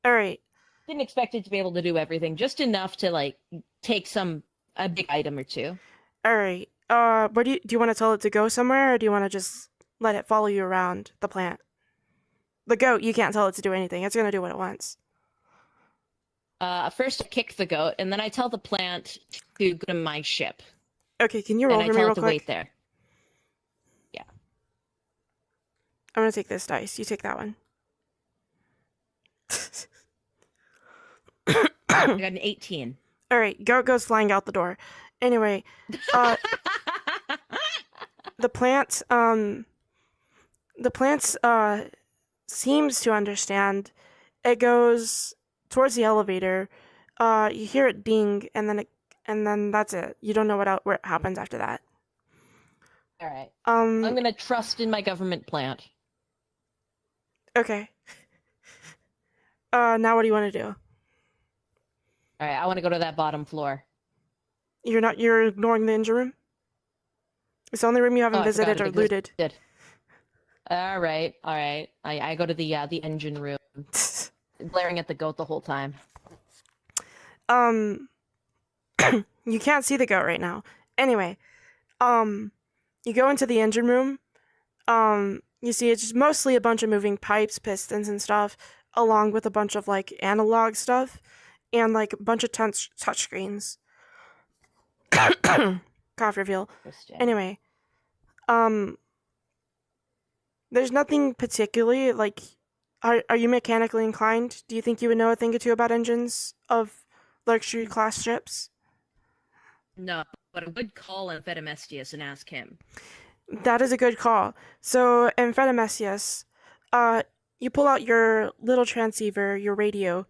[SPEAKER 1] All right.
[SPEAKER 2] Didn't expect it to be able to do everything, just enough to like take a big item or two.
[SPEAKER 1] All right. Where do you want to tell it to go somewhere, or do you want to just let it follow you around the plant? The goat, you can't tell it to do anything. It's gonna do what it wants.
[SPEAKER 2] First I kick the goat, and then I tell the plant to go to my ship,
[SPEAKER 1] Okay, can you
[SPEAKER 2] and
[SPEAKER 1] roll
[SPEAKER 2] I
[SPEAKER 1] for me
[SPEAKER 2] tell
[SPEAKER 1] real
[SPEAKER 2] it to
[SPEAKER 1] quick?
[SPEAKER 2] wait there. Yeah,
[SPEAKER 1] I'm gonna take this dice. You take that one.
[SPEAKER 2] I got an 18.
[SPEAKER 1] All right, goat goes flying out the door. Anyway, uh, the plant, seems to understand. It goes towards the elevator. You hear it ding, and then that's it. You don't know what happens after that.
[SPEAKER 2] All right. I'm
[SPEAKER 1] Um.
[SPEAKER 2] gonna trust in my government plant.
[SPEAKER 1] Okay. Now what do you want to do?
[SPEAKER 2] All right, I want to go to that bottom floor.
[SPEAKER 1] You're ignoring the engine room? It's the only room you haven't
[SPEAKER 2] I forgot
[SPEAKER 1] visited
[SPEAKER 2] it
[SPEAKER 1] or looted.
[SPEAKER 2] existed. All right, all right. I go to the engine room, glaring at the goat the whole time.
[SPEAKER 1] Um, you can't see the goat right now. Anyway, you go into the engine room. You see it's just mostly a bunch of moving pipes, pistons, and stuff, along with a bunch of like analog stuff and like a bunch of touch screens. Cough reveal.
[SPEAKER 2] Interesting.
[SPEAKER 1] Anyway, um, there's nothing particularly like. Are you mechanically inclined? Do you think you would know a thing or two about engines of luxury class ships?
[SPEAKER 2] No, but I would call Amphetamestius and ask him.
[SPEAKER 1] That is a good call. So, Amphetamestius, you pull out your little transceiver, your radio,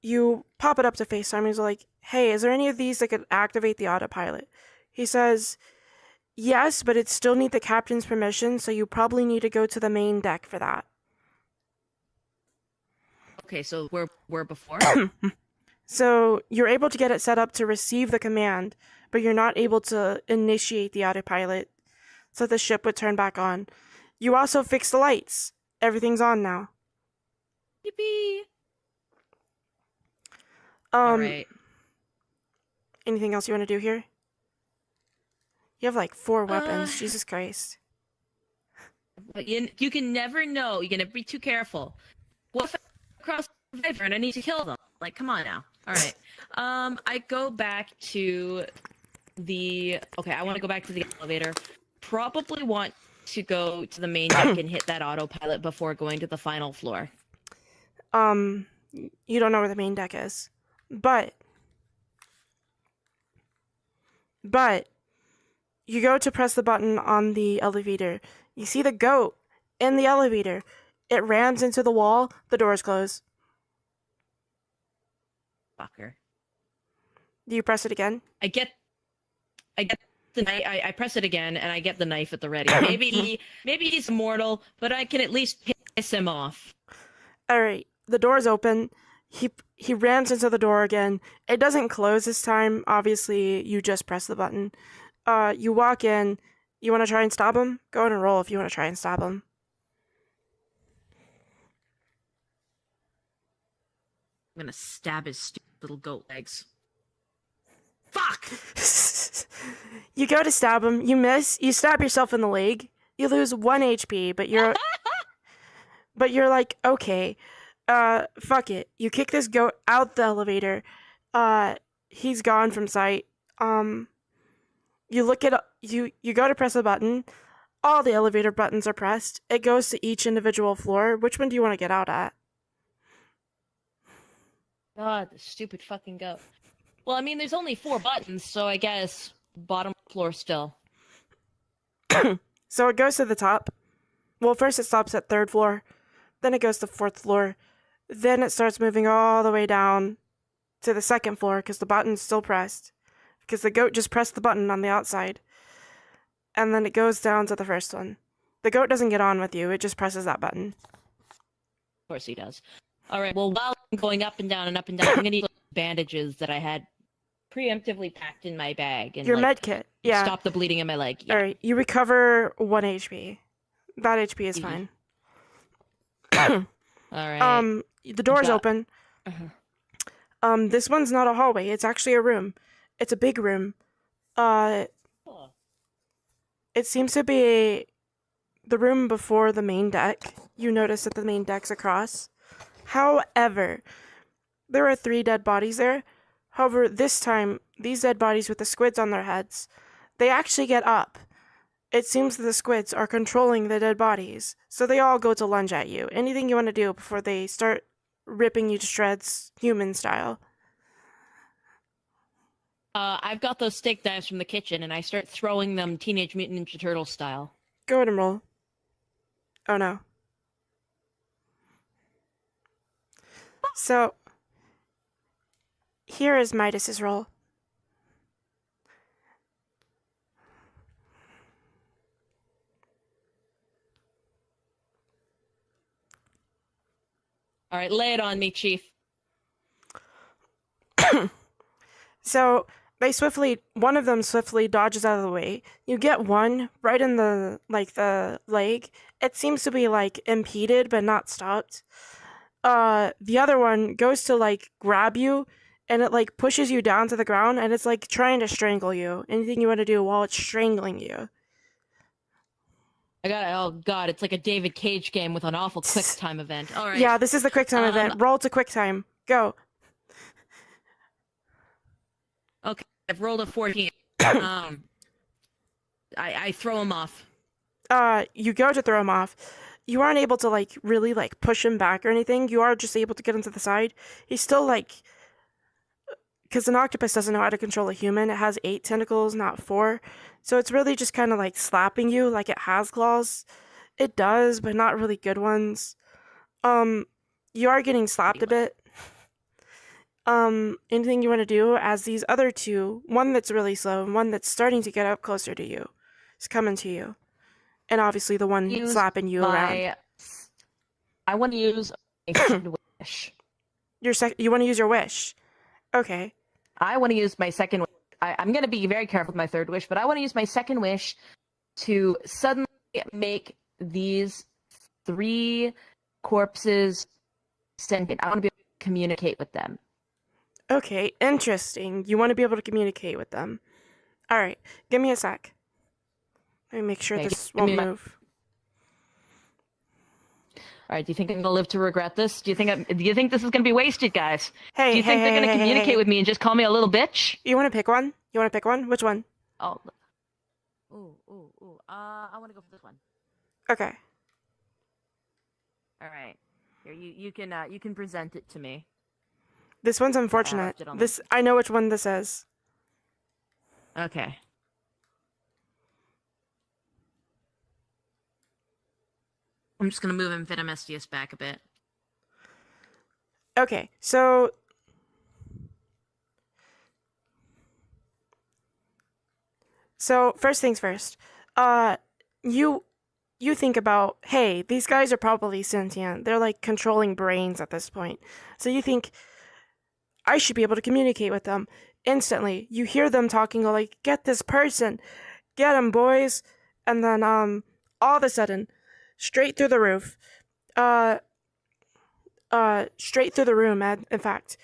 [SPEAKER 1] you pop it up to FaceTime, and he's like, hey, is there any of these that could activate the autopilot? He says, yes, but it still need the captain's permission, so you probably need to go to the main deck for that.
[SPEAKER 2] Okay, so we're before.
[SPEAKER 1] So, you're able to get it set up to receive the command, but you're not able to initiate the autopilot, so the ship would turn back on. You also fix the lights. Everything's on now.
[SPEAKER 2] Yippee! All right.
[SPEAKER 1] Anything else you want to do here? You have like 4 weapons. Jesus Christ.
[SPEAKER 2] But you can never know. You can never be too careful. What if I cross the river and I need to kill them? Like, come on now. All right. I go back to the. Okay, I want to go back to the elevator. Probably want to go to the main deck and hit that autopilot before going to the final floor.
[SPEAKER 1] You don't know where the main deck is. But you go to press the button on the elevator. You see the goat in the elevator. It rams into the wall. The doors close.
[SPEAKER 2] Fucker.
[SPEAKER 1] Do you press it again?
[SPEAKER 2] I get the knife. I press it again, and I get the knife at the ready. Maybe he's immortal, but I can at least piss him off.
[SPEAKER 1] All right. The door's open. He rams into the door again. It doesn't close this time. Obviously, you just press the button. You walk in. You want to try and stab him? Go ahead and roll if you want to try and stab him.
[SPEAKER 2] I'm gonna stab his stupid little goat legs. Fuck!
[SPEAKER 1] You go to stab him. You miss. You stab yourself in the leg. You lose 1 HP, but you're like, okay, fuck it. You kick this goat out the elevator. He's gone from sight. You look at you go to press a button. All the elevator buttons are pressed. It goes to each individual floor. Which one do you want to get out at?
[SPEAKER 2] God, the stupid fucking goat. Well, I mean, there's only 4 buttons, so I guess bottom floor still.
[SPEAKER 1] So it goes to the top. Well, first it stops at 3rd floor, then it goes to 4th floor, then it starts moving all the way down to the 2nd floor because the button's still pressed, because the goat just pressed the button on the outside, and then it goes down to the 1st one. The goat doesn't get on with you, it just presses that button.
[SPEAKER 2] Of course he does. All right, well, while I'm going up and down, I'm going to need bandages that I had preemptively packed in my bag. And,
[SPEAKER 1] Your med kit, yeah.
[SPEAKER 2] Stop the bleeding in my leg. Yeah.
[SPEAKER 1] Alright, you recover 1 HP. That HP is fine.
[SPEAKER 2] All right.
[SPEAKER 1] The door's open. This one's not a hallway. It's actually a room. It's a big room. It seems to be the room before the main deck. You notice that the main deck's across. However, there are 3 dead bodies there. However, this time, these dead bodies with the squids on their heads, they actually get up. It seems that the squids are controlling the dead bodies, so they all go to lunge at you. Anything you want to do before they start ripping you to shreds, human style?
[SPEAKER 2] I've got those steak knives from the kitchen, and I start throwing them Teenage Mutant Ninja Turtle style.
[SPEAKER 1] Go ahead and roll. Oh no. So, here is Midas's roll.
[SPEAKER 2] All right, lay it on me, Chief.
[SPEAKER 1] So, one of them swiftly dodges out of the way. You get one right in the leg. It seems to be, impeded, but not stopped. The other one goes to, grab you, and it, pushes you down to the ground, and it's, trying to strangle you. Anything you want to do while it's strangling you.
[SPEAKER 2] Oh god, it's like a David Cage game with an awful quick time event. All right.
[SPEAKER 1] Yeah, this is the quick time event. Roll to quick time. Go.
[SPEAKER 2] Okay, I've rolled a 14. I throw him off.
[SPEAKER 1] You go to throw him off. You aren't able to, really, push him back or anything. You are just able to get him to the side. He's still, because an octopus doesn't know how to control a human. It has 8 tentacles, not 4. So it's really just kind of, slapping you like it has claws. It does, but not really good ones. You are getting slapped a bit. Anything you want to do as these other 2, one that's really slow and one that's starting to get up closer to you, is coming to you. And obviously the one slapping you around.
[SPEAKER 2] I want to use a second wish.
[SPEAKER 1] You want to use your wish? Okay.
[SPEAKER 2] I want to use my second wish. I'm going to be very careful with my 3rd wish, but I want to use my second wish to suddenly make these 3 corpses sentient. I want to be able to communicate with them.
[SPEAKER 1] Okay, interesting. You want to be able to communicate with them. Alright, give me a sec. Let me make sure this won't move.
[SPEAKER 2] All right, do you think I'm gonna live to regret this? Do you think this is gonna be wasted, guys?
[SPEAKER 1] Hey,
[SPEAKER 2] do you think they're gonna communicate with me and just call me a little bitch?
[SPEAKER 1] You want to pick one? Which one?
[SPEAKER 2] Oh, I want to go for this one.
[SPEAKER 1] Okay.
[SPEAKER 2] All right, here you can present it to me.
[SPEAKER 1] This one's unfortunate. I know which one this is.
[SPEAKER 2] Okay. I'm just gonna move Amphitamistius back a bit.
[SPEAKER 1] Okay, so first things first. You think about, hey, these guys are probably sentient. They're controlling brains at this point. So you think I should be able to communicate with them. Instantly, you hear them talking get this person. Get him, boys. And then all of a sudden, straight through the roof. Straight through the room, in fact.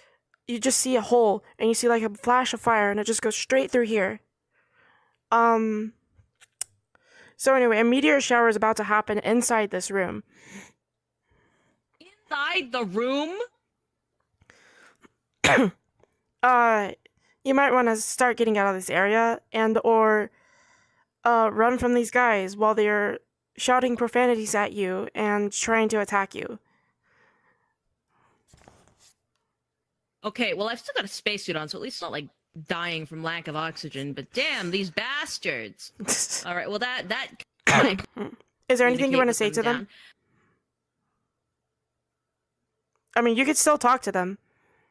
[SPEAKER 1] You just see a hole, and you see a flash of fire, and it just goes straight through here. So anyway, a meteor shower is about to happen inside this room.
[SPEAKER 2] Inside the room?
[SPEAKER 1] You might want to start getting out of this area, or run from these guys while they're shouting profanities at you and trying to attack you.
[SPEAKER 2] Okay, well, I've still got a spacesuit on, so at least not like dying from lack of oxygen. But damn, these bastards! All right, well that might
[SPEAKER 1] Is there anything you
[SPEAKER 2] communicate
[SPEAKER 1] want to
[SPEAKER 2] with
[SPEAKER 1] say
[SPEAKER 2] them
[SPEAKER 1] to them?
[SPEAKER 2] down.
[SPEAKER 1] I mean, you could still talk to them.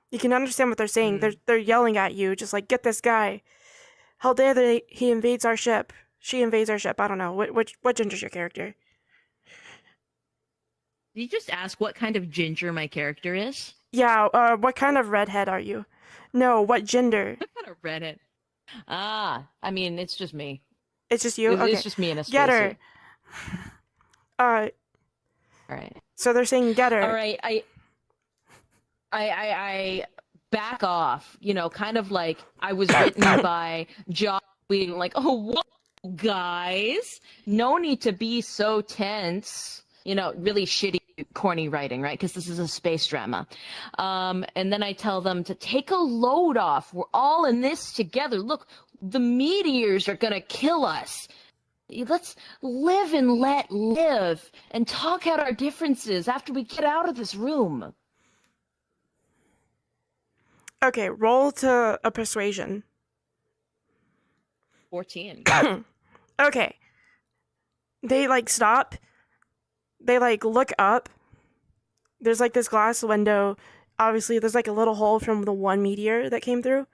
[SPEAKER 1] You can understand what they're saying.
[SPEAKER 2] Mm.
[SPEAKER 1] They're yelling at you, just like, get this guy. How dare he invades our ship? She invades our ship. I don't know. What gender's your character?
[SPEAKER 2] Did you just ask what kind of ginger my character is?
[SPEAKER 1] Yeah, what kind of redhead are you? No, what gender?
[SPEAKER 2] What kind of redhead? Ah, I mean, it's just me.
[SPEAKER 1] It's just you?
[SPEAKER 2] It's
[SPEAKER 1] Okay.
[SPEAKER 2] just me in a
[SPEAKER 1] Get her.
[SPEAKER 2] spacesuit.
[SPEAKER 1] Uh,
[SPEAKER 2] All right.
[SPEAKER 1] so they're saying get her.
[SPEAKER 2] All right. I back off. You know, kind of like I was written by Joss Whedon. Like, oh, what, guys? No need to be so tense. You know, really shitty, corny writing, right? Because this is a space drama. And then I tell them to take a load off. We're all in this together. Look, the meteors are gonna kill us. Let's live and let live and talk out our differences after we get out of this room.
[SPEAKER 1] Okay, roll to a persuasion.
[SPEAKER 2] 14.
[SPEAKER 1] Okay. They like stop. They like look up. There's like this glass window. Obviously, there's like a little hole from the one meteor that came through.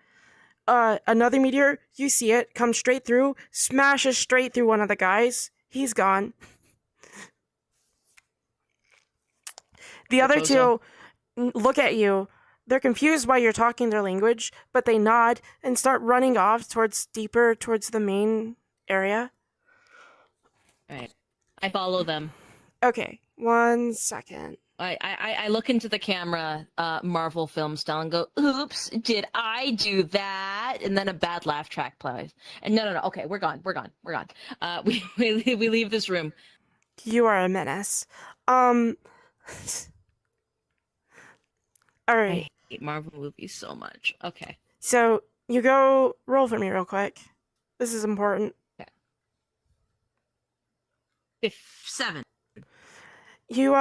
[SPEAKER 1] Another meteor, you see it, comes straight through, smashes straight through one of the guys. He's gone. The other two look at you. They're confused why you're talking their language, but they nod and start running off deeper towards the main area.
[SPEAKER 2] All right. I follow them.
[SPEAKER 1] Okay, 1 second.
[SPEAKER 2] I look into the camera, Marvel film style, and go, "Oops, did I do that?" And then a bad laugh track plays. And no. Okay, we're gone. We leave this room.
[SPEAKER 1] You are a menace. All right.
[SPEAKER 2] I hate Marvel movies so much. Okay.
[SPEAKER 1] So you go roll for me real quick. This is important.
[SPEAKER 2] Okay. 7.
[SPEAKER 1] You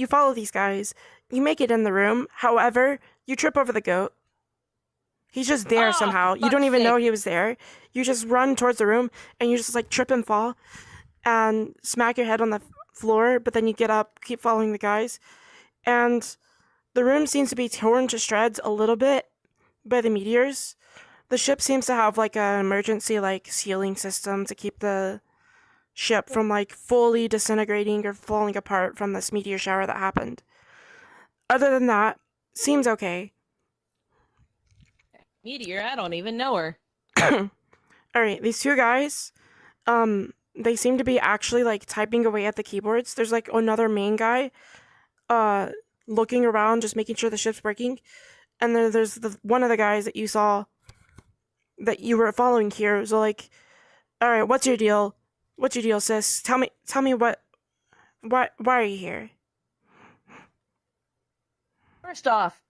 [SPEAKER 1] follow these guys. You make it in the room. However, you trip over the goat. He's just there somehow. You don't even know he was there. You just run towards the room and you just like trip and fall and smack your head on the floor, but then you get up, keep following the guys. And the room seems to be torn to shreds a little bit by the meteors. The ship seems to have like an emergency like sealing system to keep the ship from like fully disintegrating or falling apart from this meteor shower that happened. Other than that, seems okay.
[SPEAKER 2] Meteor, I don't even know her.
[SPEAKER 1] Alright, these two guys, they seem to be actually like typing away at the keyboards. There's like another main guy, looking around, just making sure the ship's working. And then there's one of the guys that you saw that you were following here. So like, alright, what's your deal? What's your deal, sis? Tell me why are you here?
[SPEAKER 2] First off,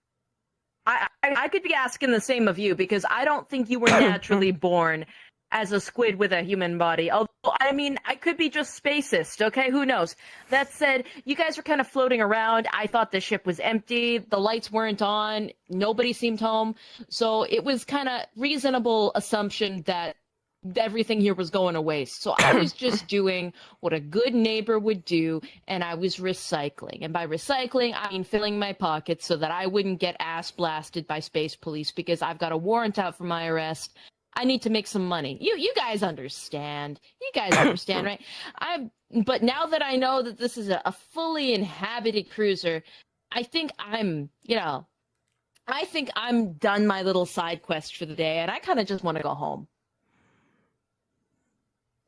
[SPEAKER 2] I could be asking the same of you because I don't think you were naturally born as a squid with a human body. Although, I mean, I could be just spacist, okay? Who knows? That said, you guys were kind of floating around. I thought the ship was empty. The lights weren't on. Nobody seemed home. So it was kind of reasonable assumption that everything here was going to waste. So I was just doing what a good neighbor would do, and I was recycling. And by recycling, I mean filling my pockets so that I wouldn't get ass blasted by space police because I've got a warrant out for my arrest. I need to make some money. You guys understand. You guys understand, right? But now that I know that this is a fully inhabited cruiser, I think I'm done my little side quest for the day, and I kind of just want to go home.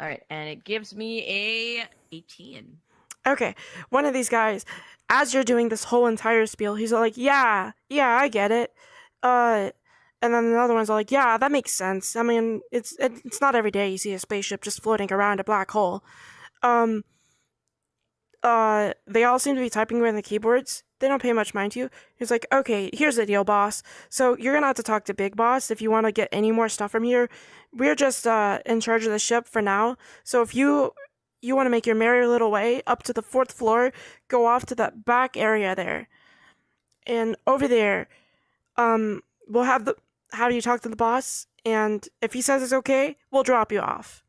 [SPEAKER 2] All right, and it gives me a 18.
[SPEAKER 1] Okay, one of these guys, as you're doing this whole entire spiel, he's all like, yeah, I get it. And then the other one's all like, yeah, that makes sense. I mean, it's not every day you see a spaceship just floating around a black hole. They all seem to be typing away on the keyboards. They don't pay much mind to you. He's like, okay, here's the deal, boss. So you're gonna have to talk to Big Boss if you want to get any more stuff from here. We're just in charge of the ship for now. So if you want to make your merry little way up to the 4th floor, go off to that back area there. and over there, we'll have you talk to the boss, and if he says it's okay, we'll drop you off.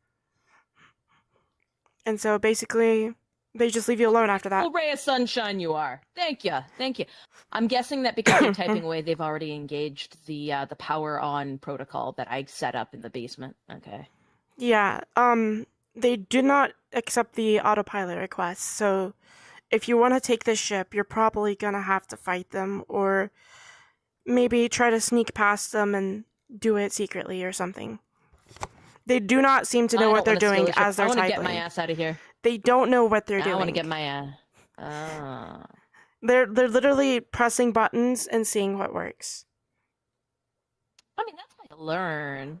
[SPEAKER 1] And so basically, they just leave you alone after that.
[SPEAKER 2] Full ray of sunshine you are. Thank you. Thank you. I'm guessing that because you're typing away, they've already engaged the power on protocol that I set up in the basement. Okay.
[SPEAKER 1] Yeah, they do not accept the autopilot request, so if you want to take this ship, you're probably gonna have to fight them, or maybe try to sneak past them and do it secretly or something. They do not seem to know what they're doing as they're typing.
[SPEAKER 2] I want to get my ass out of here.
[SPEAKER 1] They don't know what they're doing.
[SPEAKER 2] I want to get my ass.
[SPEAKER 1] They're literally pressing buttons and seeing what works.
[SPEAKER 2] I mean, that's how you learn.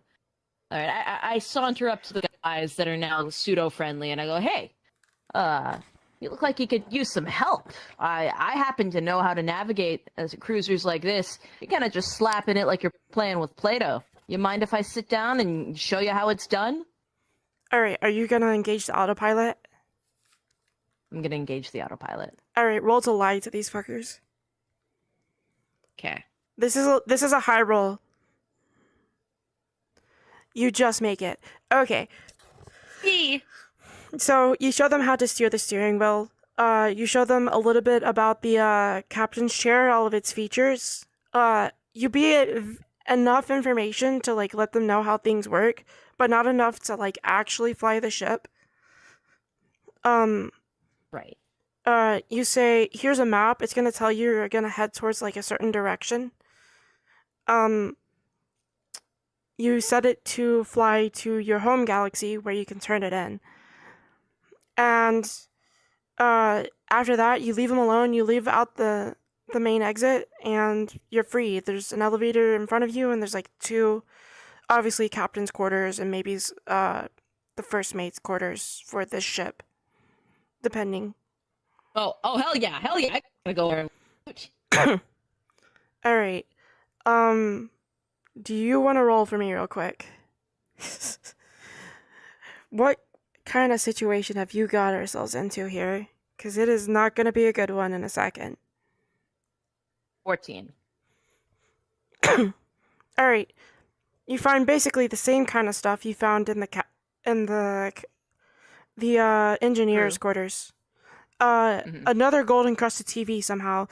[SPEAKER 2] All right, I saunter up to the guys that are now pseudo-friendly, and I go, hey, you look like you could use some help. I happen to know how to navigate as cruisers like this. You're kind of just slapping it like you're playing with Play-Doh. You mind if I sit down and show you how it's done?
[SPEAKER 1] Alright, are you gonna engage the autopilot?
[SPEAKER 2] I'm gonna engage the autopilot.
[SPEAKER 1] Alright, roll to lie to these fuckers.
[SPEAKER 2] Okay.
[SPEAKER 1] This is a high roll. You just make it. Okay. So you show them how to steer the steering wheel. You show them a little bit about the captain's chair, all of its features. You be enough information to like let them know how things work, but not enough to like actually fly the ship.
[SPEAKER 2] Right.
[SPEAKER 1] You say, here's a map. It's gonna tell you you're gonna head towards like a certain direction. You set it to fly to your home galaxy where you can turn it in. And after that, you leave them alone. You leave out the main exit, and you're free. There's an elevator in front of you, and there's like two, obviously, captain's quarters and maybe the first mate's quarters for this ship, depending.
[SPEAKER 2] Oh, hell yeah, I gotta go there.
[SPEAKER 1] All right. Do you want to roll for me real quick? What kind of situation have you got ourselves into here? Because it is not going to be a good one in a second.
[SPEAKER 2] 14.
[SPEAKER 1] All right. You find basically the same kind of stuff you found in the engineer's quarters. Another gold encrusted TV somehow,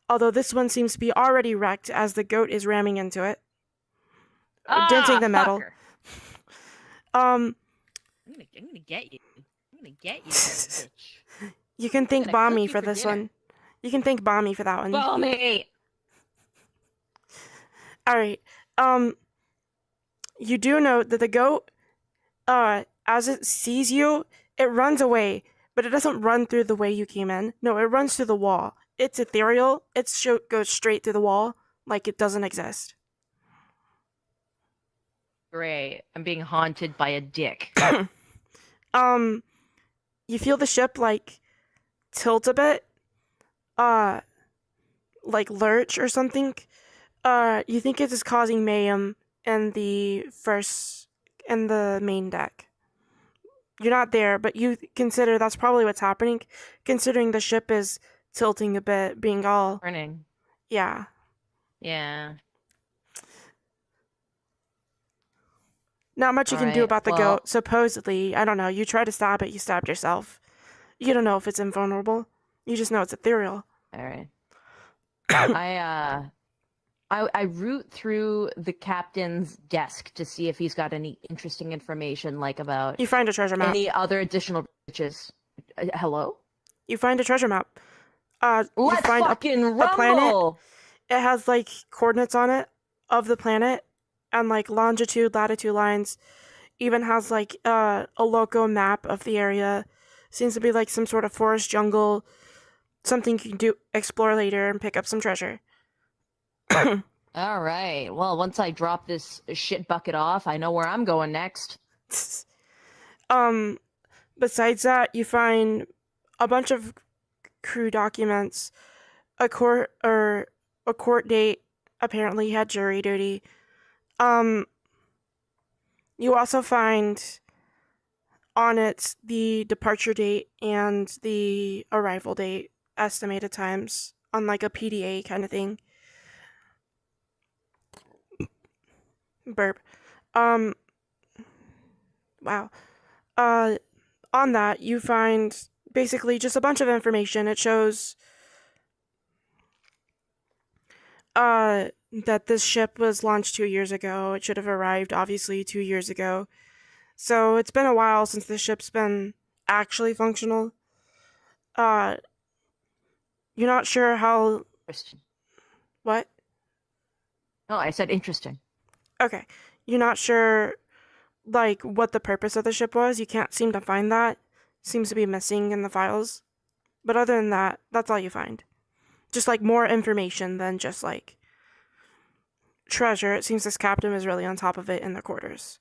[SPEAKER 1] although this one seems to be already wrecked as the goat is ramming into it. Denting the metal.
[SPEAKER 2] I'm gonna get you. I'm gonna get you, bitch.
[SPEAKER 1] You can thank Bommy for this one. You can thank Bommy for that one.
[SPEAKER 2] Bommy!
[SPEAKER 1] Alright. You do know that the goat, as it sees you, it runs away, but it doesn't run through the way you came in. No, it runs through the wall. It's ethereal. It goes straight through the wall, like it doesn't exist.
[SPEAKER 2] Great. I'm being haunted by a dick.
[SPEAKER 1] You feel the ship, like, tilt a bit. Like lurch or something. You think it is causing mayhem in the main deck. You're not there, but you consider that's probably what's happening, considering the ship is tilting a bit, being all...
[SPEAKER 2] Burning.
[SPEAKER 1] Yeah.
[SPEAKER 2] Yeah.
[SPEAKER 1] Not much you can do about the goat. Supposedly, I don't know, you try to stab it, you stabbed yourself. You don't know if it's invulnerable. You just know it's ethereal.
[SPEAKER 2] Alright. I root through the captain's desk to see if he's got any interesting information, like about...
[SPEAKER 1] You find a treasure map.
[SPEAKER 2] Any other additional riches. Hello?
[SPEAKER 1] You find a treasure map.
[SPEAKER 2] Let's
[SPEAKER 1] you find
[SPEAKER 2] fucking
[SPEAKER 1] a planet.
[SPEAKER 2] rumble!
[SPEAKER 1] It has, like, coordinates on it of the planet, and, like, longitude, latitude lines. Even has, like, a loco map of the area. Seems to be, like, some sort of forest jungle. Something you can explore later and pick up some treasure.
[SPEAKER 2] Alright, well, once I drop this shit bucket off, I know where I'm going next.
[SPEAKER 1] Besides that, you find a bunch of crew documents, a court date. Apparently had jury duty. You also find on it the departure date and the arrival date, estimated times on like a PDA kind of thing. Burp. Um, wow. Uh, on that, you find basically just a bunch of information. It shows that this ship was launched 2 years ago. It should have arrived obviously 2 years ago. So it's been a while since the ship's been actually functional. Uh, you're not sure how.
[SPEAKER 2] Interesting.
[SPEAKER 1] What?
[SPEAKER 2] No, I said interesting.
[SPEAKER 1] Okay. You're not sure, like, what the purpose of the ship was. You can't seem to find that. Seems to be missing in the files. But other than that, that's all you find. Just, like, more information than just, like, treasure. It seems this captain is really on top of it in the quarters.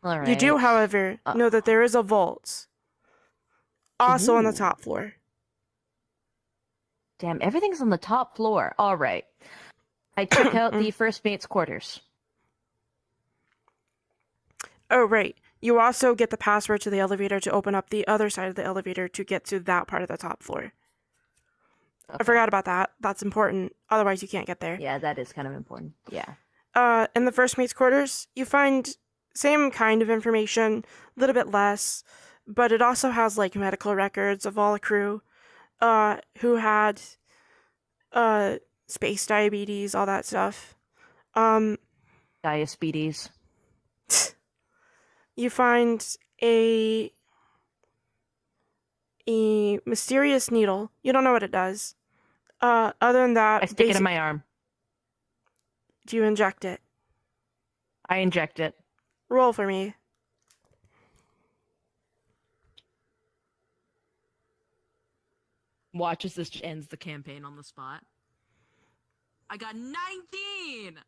[SPEAKER 2] All right.
[SPEAKER 1] You do, however, know that there is a vault. Also on the top floor.
[SPEAKER 2] Damn, everything's on the top floor. All right. I check out the first mate's quarters.
[SPEAKER 1] Oh, right. You also get the password to the elevator to open up the other side of the elevator to get to that part of the top floor. Okay. I forgot about that. That's important. Otherwise, you can't get there.
[SPEAKER 2] Yeah, that is kind of important. Yeah.
[SPEAKER 1] In the first mate's quarters, you find same kind of information, a little bit less, but it also has like medical records of all the crew, who had, space diabetes, all that stuff.
[SPEAKER 2] Diabetes.
[SPEAKER 1] You find a mysterious needle. You don't know what it does. Other than that,
[SPEAKER 2] I stick it in my arm.
[SPEAKER 1] Do you inject it?
[SPEAKER 2] I inject it.
[SPEAKER 1] Roll for me.
[SPEAKER 2] Watch as this ends the campaign on the spot. I got 19!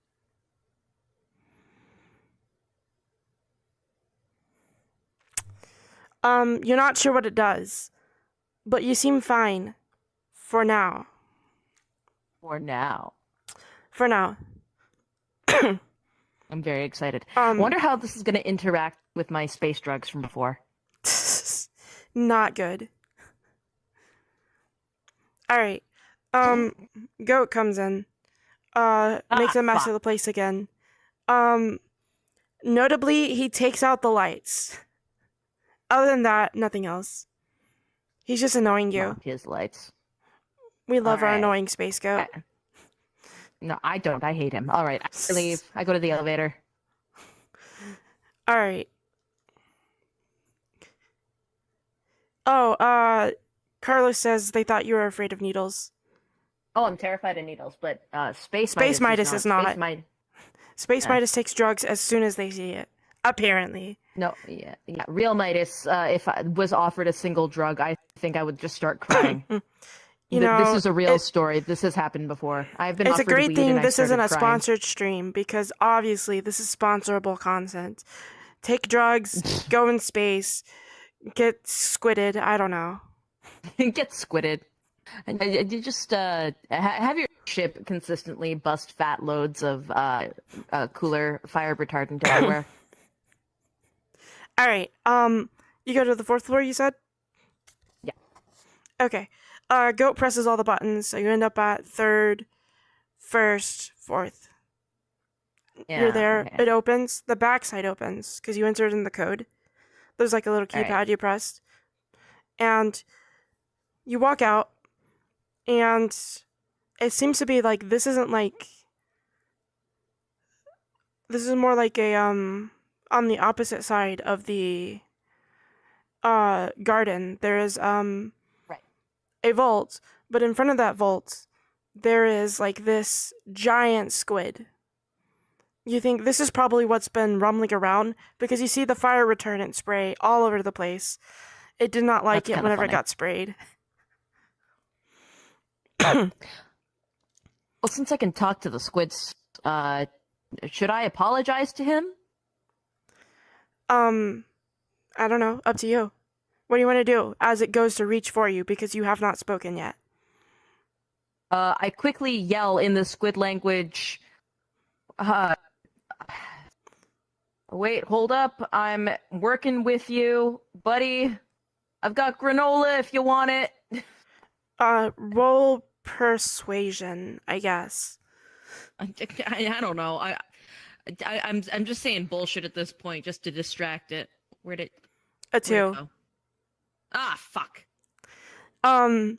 [SPEAKER 1] You're not sure what it does, but you seem fine. For now.
[SPEAKER 2] For now.
[SPEAKER 1] For now.
[SPEAKER 2] I'm very excited. I wonder how this is going to interact with my space drugs from before.
[SPEAKER 1] Not good. Alright. Goat comes in. Makes a mess of the place again. Notably, he takes out the lights. Other than that, nothing else. He's just annoying you.
[SPEAKER 2] Not his lights.
[SPEAKER 1] We love our annoying space goat.
[SPEAKER 2] No, I don't. I hate him. All right, I leave. I go to the elevator.
[SPEAKER 1] All right. Oh, Carlos says they thought you were afraid of needles.
[SPEAKER 2] Oh, I'm terrified of needles, but Space
[SPEAKER 1] Midas is not. Space
[SPEAKER 2] Yeah.
[SPEAKER 1] Midas takes drugs as soon as they see it. Apparently.
[SPEAKER 2] No, yeah. Real Midas, if I was offered a single drug, I think I would just start crying. This is a real story. This has happened before. I've been.
[SPEAKER 1] It's a
[SPEAKER 2] offered
[SPEAKER 1] great
[SPEAKER 2] weed
[SPEAKER 1] thing
[SPEAKER 2] and I
[SPEAKER 1] this isn't a
[SPEAKER 2] started crying.
[SPEAKER 1] sponsored stream because obviously this is sponsorable content. Take drugs, go in space, get squidded. I don't know.
[SPEAKER 2] Get squidded. And you just have your ship consistently bust fat loads of cooler fire retardant everywhere.
[SPEAKER 1] All right. You go to the fourth floor. You said.
[SPEAKER 2] Yeah.
[SPEAKER 1] Okay. Goat presses all the buttons, so you end up at third, first, fourth.
[SPEAKER 2] Yeah,
[SPEAKER 1] You're there.
[SPEAKER 2] okay.
[SPEAKER 1] It opens. The backside opens because you entered in the code. There's like a little keypad
[SPEAKER 2] Right.
[SPEAKER 1] you pressed, and you walk out, and it seems to be like this isn't like. This is more like a on the opposite side of the garden. There is
[SPEAKER 2] Right.
[SPEAKER 1] a vault, but in front of that vault, there is like this giant squid. You think this is probably what's been rumbling around because you see the fire retardant spray all over the place. It did not like
[SPEAKER 2] That's
[SPEAKER 1] it
[SPEAKER 2] kinda
[SPEAKER 1] whenever it
[SPEAKER 2] funny.
[SPEAKER 1] got sprayed.
[SPEAKER 2] Well, since I can talk to the squids, should I apologize to him?
[SPEAKER 1] I don't know. Up to you. What do you want to do as it goes to reach for you because you have not spoken yet?
[SPEAKER 2] I quickly yell in the squid language. Wait, hold up. I'm working with you, buddy. I've got granola if you want it.
[SPEAKER 1] Roll persuasion, I guess.
[SPEAKER 3] I don't know. I'm just saying bullshit at this point just to distract it. Where'd it
[SPEAKER 1] A
[SPEAKER 3] where'd it
[SPEAKER 1] 2.
[SPEAKER 3] go? Ah, fuck.
[SPEAKER 1] Um,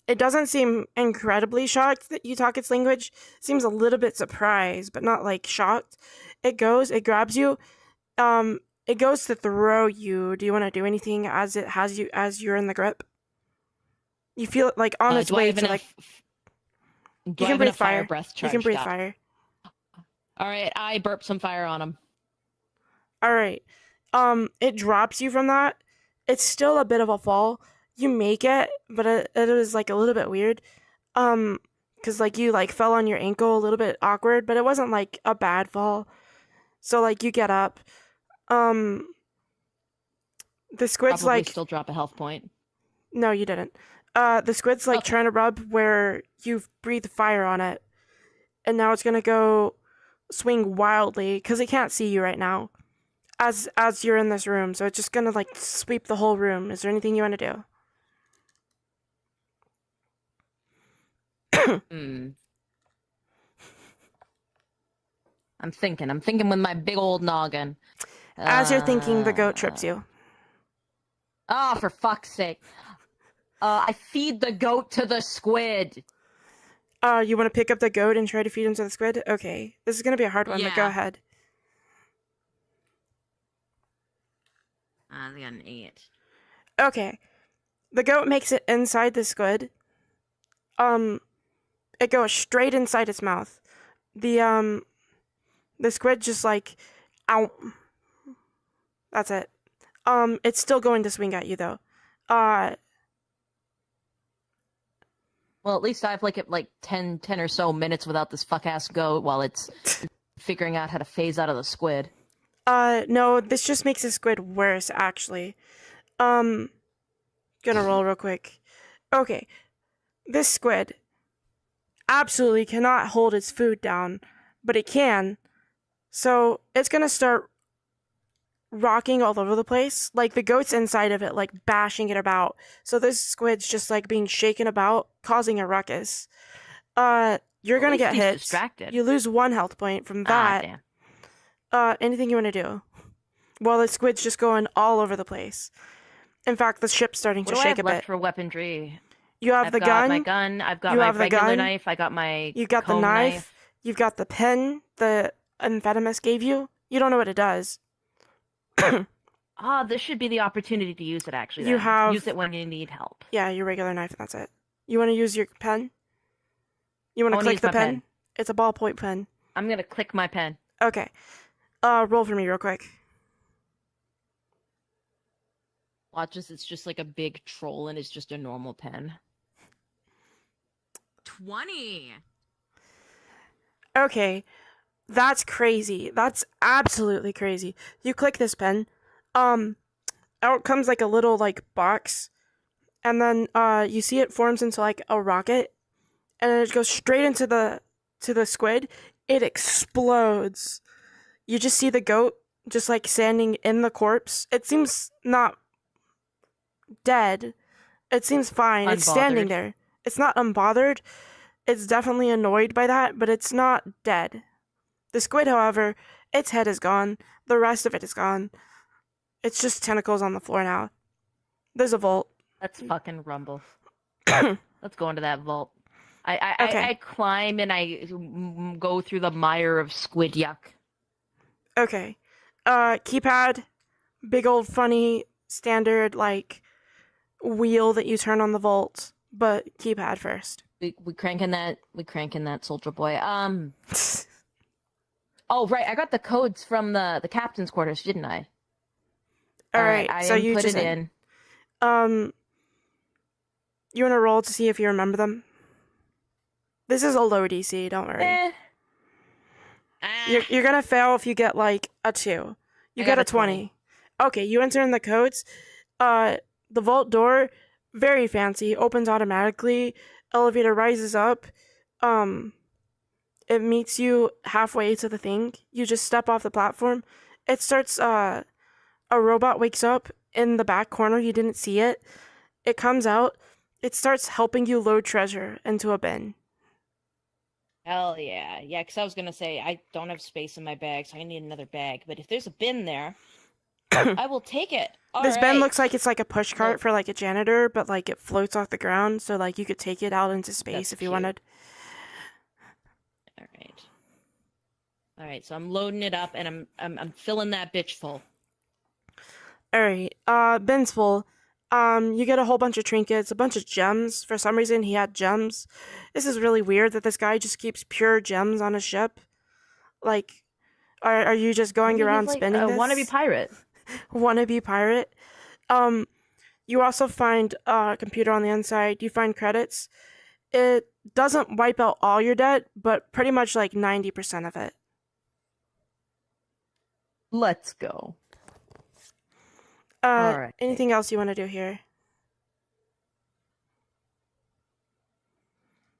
[SPEAKER 1] it doesn't seem incredibly shocked that you talk its language. It seems a little bit surprised, but not like shocked. It grabs you. It goes to throw you. Do you want to do anything as it has you as you're in the grip? You feel it like on its
[SPEAKER 3] Do I
[SPEAKER 1] way
[SPEAKER 3] have
[SPEAKER 1] to
[SPEAKER 3] enough?
[SPEAKER 1] like.
[SPEAKER 3] Do
[SPEAKER 1] You
[SPEAKER 3] I
[SPEAKER 1] can
[SPEAKER 3] have
[SPEAKER 1] breathe
[SPEAKER 3] enough fire
[SPEAKER 1] fire.
[SPEAKER 3] breath
[SPEAKER 1] You
[SPEAKER 3] charged
[SPEAKER 1] can breathe
[SPEAKER 3] up?
[SPEAKER 1] fire.
[SPEAKER 3] All right, I burp some fire on him.
[SPEAKER 1] All right. It drops you from that. It's still a bit of a fall. You make it, but it was like a little bit weird. Cause like you like fell on your ankle a little bit awkward, but it wasn't like a bad fall. So like you get up. Um, the squid's
[SPEAKER 3] Probably
[SPEAKER 1] like
[SPEAKER 3] still drop a health point.
[SPEAKER 1] no, you didn't. The squid's like
[SPEAKER 3] Okay.
[SPEAKER 1] trying to rub where you've breathed fire on it, and now it's gonna go swing wildly because it can't see you right now. As you're in this room, so it's just gonna like sweep the whole room. Is there anything you want to do?
[SPEAKER 3] Hmm. I'm thinking with my big old noggin.
[SPEAKER 1] As you're thinking, the goat trips you.
[SPEAKER 3] Oh, for fuck's sake. I feed the goat to the squid.
[SPEAKER 1] You want to pick up the goat and try to feed him to the squid? Okay, this is gonna be a hard one, but go
[SPEAKER 3] Yeah.
[SPEAKER 1] ahead.
[SPEAKER 3] I got an 8.
[SPEAKER 1] Okay, the goat makes it inside the squid. It goes straight inside its mouth. The squid just like, ow. That's it. It's still going to swing at you though.
[SPEAKER 3] Well, at least I have like 10 or so minutes without this fuck ass goat while it's figuring out how to phase out of the squid.
[SPEAKER 1] No, this just makes the squid worse, actually. Gonna roll real quick. Okay, this squid absolutely cannot hold its food down, but it can. So it's gonna start rocking all over the place. Like the goat's inside of it, like bashing it about. So this squid's just like being shaken about, causing a ruckus. You're
[SPEAKER 3] At
[SPEAKER 1] gonna
[SPEAKER 3] least
[SPEAKER 1] get
[SPEAKER 3] he's
[SPEAKER 1] hit.
[SPEAKER 3] distracted.
[SPEAKER 1] You lose 1 health point from
[SPEAKER 3] Ah,
[SPEAKER 1] that.
[SPEAKER 3] damn.
[SPEAKER 1] Anything you want to do? Well, the squid's just going all over the place. In fact, the ship's starting
[SPEAKER 3] What
[SPEAKER 1] to
[SPEAKER 3] do I
[SPEAKER 1] shake
[SPEAKER 3] have
[SPEAKER 1] a
[SPEAKER 3] left
[SPEAKER 1] bit.
[SPEAKER 3] for weaponry?
[SPEAKER 1] You have
[SPEAKER 3] I've
[SPEAKER 1] the
[SPEAKER 3] got
[SPEAKER 1] gun.
[SPEAKER 3] my gun. I've got
[SPEAKER 1] You
[SPEAKER 3] my
[SPEAKER 1] have the
[SPEAKER 3] regular
[SPEAKER 1] gun.
[SPEAKER 3] knife. I got my
[SPEAKER 1] You've got the
[SPEAKER 3] comb
[SPEAKER 1] knife. You've got the pen the amphetamous gave you. You don't know what it does.
[SPEAKER 3] Ah, this should be the opportunity to use it, actually.
[SPEAKER 1] You
[SPEAKER 3] then.
[SPEAKER 1] have-
[SPEAKER 3] Use it when you need help.
[SPEAKER 1] Yeah, your regular knife, and that's it. You want to use your pen? You want
[SPEAKER 3] I
[SPEAKER 1] to
[SPEAKER 3] wanna
[SPEAKER 1] click
[SPEAKER 3] use
[SPEAKER 1] the
[SPEAKER 3] my
[SPEAKER 1] pen?
[SPEAKER 3] pen.
[SPEAKER 1] It's a ballpoint pen.
[SPEAKER 3] I'm gonna click my pen.
[SPEAKER 1] Okay. Roll for me real quick.
[SPEAKER 3] Watch this. It's just like a big troll, and it's just a normal pen. 20.
[SPEAKER 1] Okay. That's crazy. That's absolutely crazy. You click this pen. Out comes like a little like box. And then you see it forms into like a rocket. And it goes straight into the squid. It explodes. You just see the goat just like standing in the corpse. It seems not dead. It seems fine. It's standing
[SPEAKER 3] Unbothered.
[SPEAKER 1] there. It's not unbothered. It's definitely annoyed by that, but it's not dead. The squid, however, its head is gone. The rest of it is gone. It's just tentacles on the floor now. There's a vault.
[SPEAKER 3] Let's fucking rumble. Let's go into that vault.
[SPEAKER 1] Okay.
[SPEAKER 3] I climb and I go through the mire of squid yuck.
[SPEAKER 1] Okay. Keypad, big old funny standard like wheel that you turn on the vault, but keypad first.
[SPEAKER 3] We cranking that soldier boy. Oh right, I got the codes from the captain's quarters, didn't I?
[SPEAKER 1] All right,
[SPEAKER 3] I
[SPEAKER 1] so you
[SPEAKER 3] put
[SPEAKER 1] just
[SPEAKER 3] it in.
[SPEAKER 1] You want to roll to see if you remember them? This is a low DC, don't worry.
[SPEAKER 3] Ah,
[SPEAKER 1] You're gonna fail if you get like a 2. You
[SPEAKER 3] I
[SPEAKER 1] get
[SPEAKER 3] got
[SPEAKER 1] a
[SPEAKER 3] a
[SPEAKER 1] 20. Okay, you enter in the codes. The vault door, very fancy, opens automatically. Elevator rises up. It meets you halfway to the thing. You just step off the platform. It starts. A robot wakes up in the back corner. You didn't see it. it comes out, it starts helping you load treasure into a bin.
[SPEAKER 2] Hell yeah. Yeah, because I was going to say, I don't have space in my bag, so I need another bag. But if there's a bin there, I will take it. All
[SPEAKER 1] This bin
[SPEAKER 2] right.
[SPEAKER 1] looks like it's like a push cart
[SPEAKER 2] Look.
[SPEAKER 1] for like a janitor, but like it floats off the ground, so like you could take it out into space
[SPEAKER 2] That's
[SPEAKER 1] if you
[SPEAKER 2] cute.
[SPEAKER 1] wanted.
[SPEAKER 2] All right. All right, so I'm loading it up, and I'm filling that bitch full.
[SPEAKER 1] All right, bin's full. You get a whole bunch of trinkets, a bunch of gems. For some reason, he had gems. This is really weird that this guy just keeps pure gems on his ship. Like, are you just going
[SPEAKER 2] Maybe
[SPEAKER 1] around
[SPEAKER 2] he's like
[SPEAKER 1] spinning
[SPEAKER 2] a
[SPEAKER 1] this?
[SPEAKER 2] wannabe pirate.
[SPEAKER 1] Wannabe pirate. You also find a computer on the inside. You find credits. It doesn't wipe out all your debt, but pretty much like 90% of it.
[SPEAKER 3] Let's go.
[SPEAKER 1] Alright. Anything else you want to do here?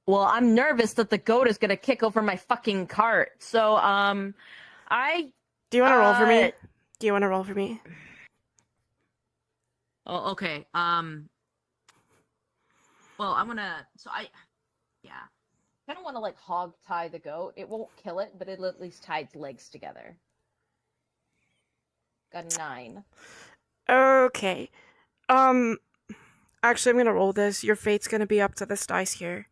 [SPEAKER 3] Well, I'm nervous that the goat is gonna kick over my fucking cart. So, I.
[SPEAKER 1] Do you want to roll for me? Do you want to roll for me?
[SPEAKER 3] Oh, okay. Well, I'm gonna. Yeah. I don't want to like hog tie the goat. It won't kill it, but it'll at least tie its legs together. Got a 9.
[SPEAKER 1] Okay. Actually, I'm gonna roll this. Your fate's gonna be up to this dice here.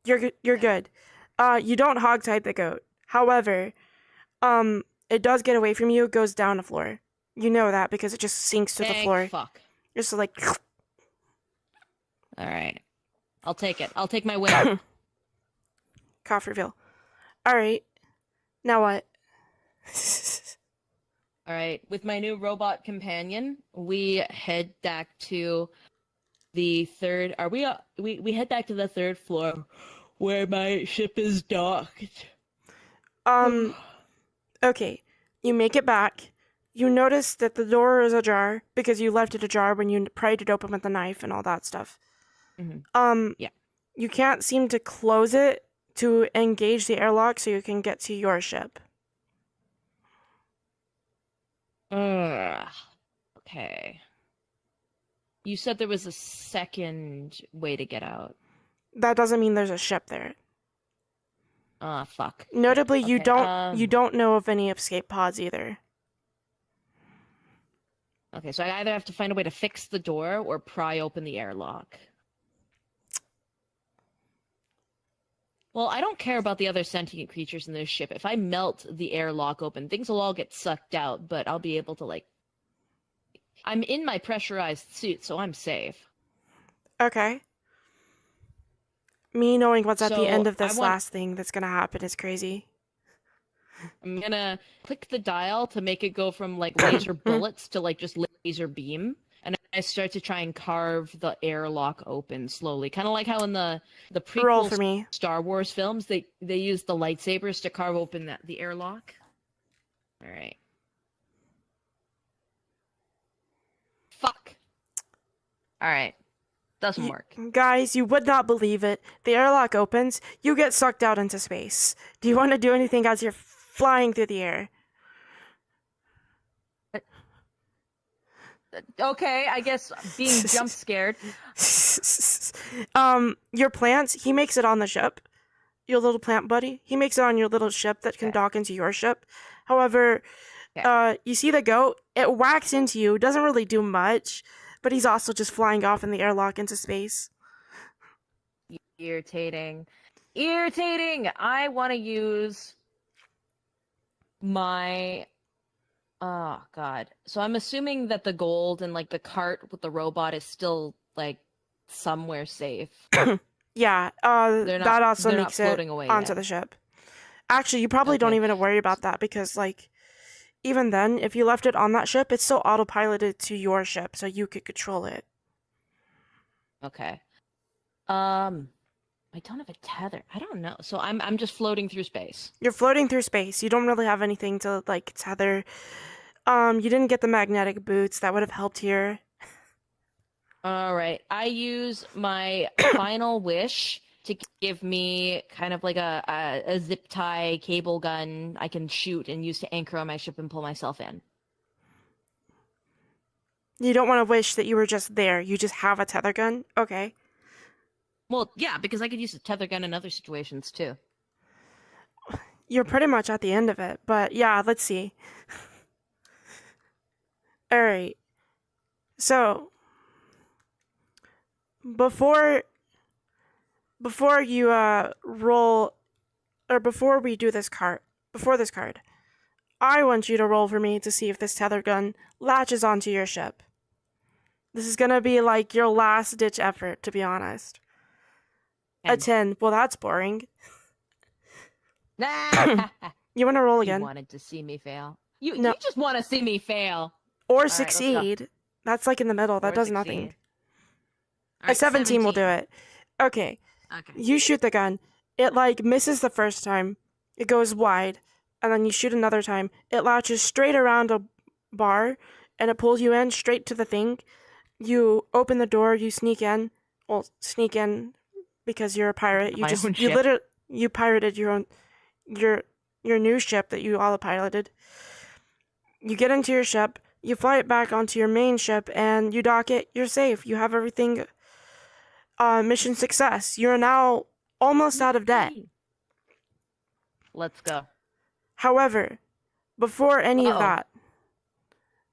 [SPEAKER 1] You're good. You don't hogtie the goat. However, it does get away from you, goes down the floor. You know that because it just sinks to the floor.
[SPEAKER 2] Fuck.
[SPEAKER 1] Just like.
[SPEAKER 2] All right. I'll take it. I'll take my win.
[SPEAKER 1] Cough reveal. All right. Now what?
[SPEAKER 2] All right. With my new robot companion, we head back to the third. Are we? We head back to the third floor, where my ship is docked.
[SPEAKER 1] Okay. You make it back. You notice that the door is ajar because you left it ajar when you pried it open with a knife and all that stuff.
[SPEAKER 2] Mm-hmm. Yeah.
[SPEAKER 1] You can't seem to close it to engage the airlock so you can get to your ship.
[SPEAKER 2] Okay. You said there was a second way to get out.
[SPEAKER 1] That doesn't mean there's a ship there.
[SPEAKER 2] Ah, fuck.
[SPEAKER 1] Notably,
[SPEAKER 2] Okay,
[SPEAKER 1] you don't know of any escape pods either.
[SPEAKER 2] Okay, so I either have to find a way to fix the door or pry open the airlock. Well, I don't care about the other sentient creatures in this ship. If I melt the airlock open, things will all get sucked out, but I'll be able to, like... I'm in my pressurized suit, so I'm safe.
[SPEAKER 1] Okay. Me knowing what's at the
[SPEAKER 2] So,
[SPEAKER 1] end of this
[SPEAKER 2] I want-
[SPEAKER 1] last thing that's gonna happen is crazy.
[SPEAKER 2] I'm gonna click the dial to make it go from, like, laser bullets to, like, just laser beam. And I start to try and carve the airlock open slowly. Kind of like how in the
[SPEAKER 1] Roll
[SPEAKER 2] prequel
[SPEAKER 1] for me.
[SPEAKER 2] Star Wars films, they use the lightsabers to carve open the airlock. All right. Fuck. All right. Doesn't work.
[SPEAKER 1] Guys, you would not believe it. The airlock opens, you get sucked out into space. Do you want to do anything as you're flying through the air?
[SPEAKER 3] Okay, I guess being jump scared.
[SPEAKER 1] Your plants, he makes it on the ship. Your little plant buddy, he makes it on your little ship that can
[SPEAKER 3] Okay.
[SPEAKER 1] dock into your ship. However, you see the goat, it whacks into you, doesn't really do much, but he's also just flying off in the airlock into space.
[SPEAKER 3] Irritating. I want to use my... Oh, God. So I'm assuming that the gold and, like, the cart with the robot is still, like, somewhere safe.
[SPEAKER 1] Yeah,
[SPEAKER 3] They're not,
[SPEAKER 1] that also
[SPEAKER 3] they're not
[SPEAKER 1] makes it
[SPEAKER 3] floating away
[SPEAKER 1] onto
[SPEAKER 3] yet.
[SPEAKER 1] the ship. Actually, you probably don't
[SPEAKER 3] Okay.
[SPEAKER 1] even worry about that because, like, even then, if you left it on that ship, it's still autopiloted to your ship, so you could control it.
[SPEAKER 3] Okay. I don't have a tether. I don't know. So I'm just floating through space.
[SPEAKER 1] You're floating through space. You don't really have anything to, like, tether. You didn't get the magnetic boots. That would have helped here.
[SPEAKER 3] All right. I use my final wish to give me kind of like a zip tie cable gun I can shoot and use to anchor on my ship and pull myself in.
[SPEAKER 1] You don't want to wish that you were just there. You just have a tether gun? Okay.
[SPEAKER 3] Well, yeah, because I could use a tether gun in other situations too.
[SPEAKER 1] You're pretty much at the end of it, but yeah, let's see. Alright. So, before you roll, or before we do this card, I want you to roll for me to see if this tether gun latches onto your ship. This is gonna be like your last ditch effort, to be honest. A 10. Well, that's boring. You want to roll
[SPEAKER 3] You
[SPEAKER 1] again?
[SPEAKER 3] wanted to see me fail. You just want to see me fail.
[SPEAKER 1] Or
[SPEAKER 3] let's go.
[SPEAKER 1] succeed. That's like in the middle. That
[SPEAKER 3] Or
[SPEAKER 1] does
[SPEAKER 3] succeed.
[SPEAKER 1] nothing.
[SPEAKER 3] All right,
[SPEAKER 1] A 17 will do it. Okay.
[SPEAKER 3] Okay.
[SPEAKER 1] You shoot the gun. It like misses the first time. It goes wide. And then you shoot another time. It latches straight around a bar. And it pulls you in straight to the thing. You open the door. You sneak in. Well, sneak in because you're a pirate. You
[SPEAKER 3] My
[SPEAKER 1] just
[SPEAKER 3] own
[SPEAKER 1] you
[SPEAKER 3] ship.
[SPEAKER 1] literally you pirated your new ship that you autopiloted. You get into your ship. You fly it back onto your main ship, and you dock it. You're safe. You have everything. Mission success. You're now almost out of debt.
[SPEAKER 3] Let's go.
[SPEAKER 1] However, before any of
[SPEAKER 3] Uh-oh.
[SPEAKER 1] that,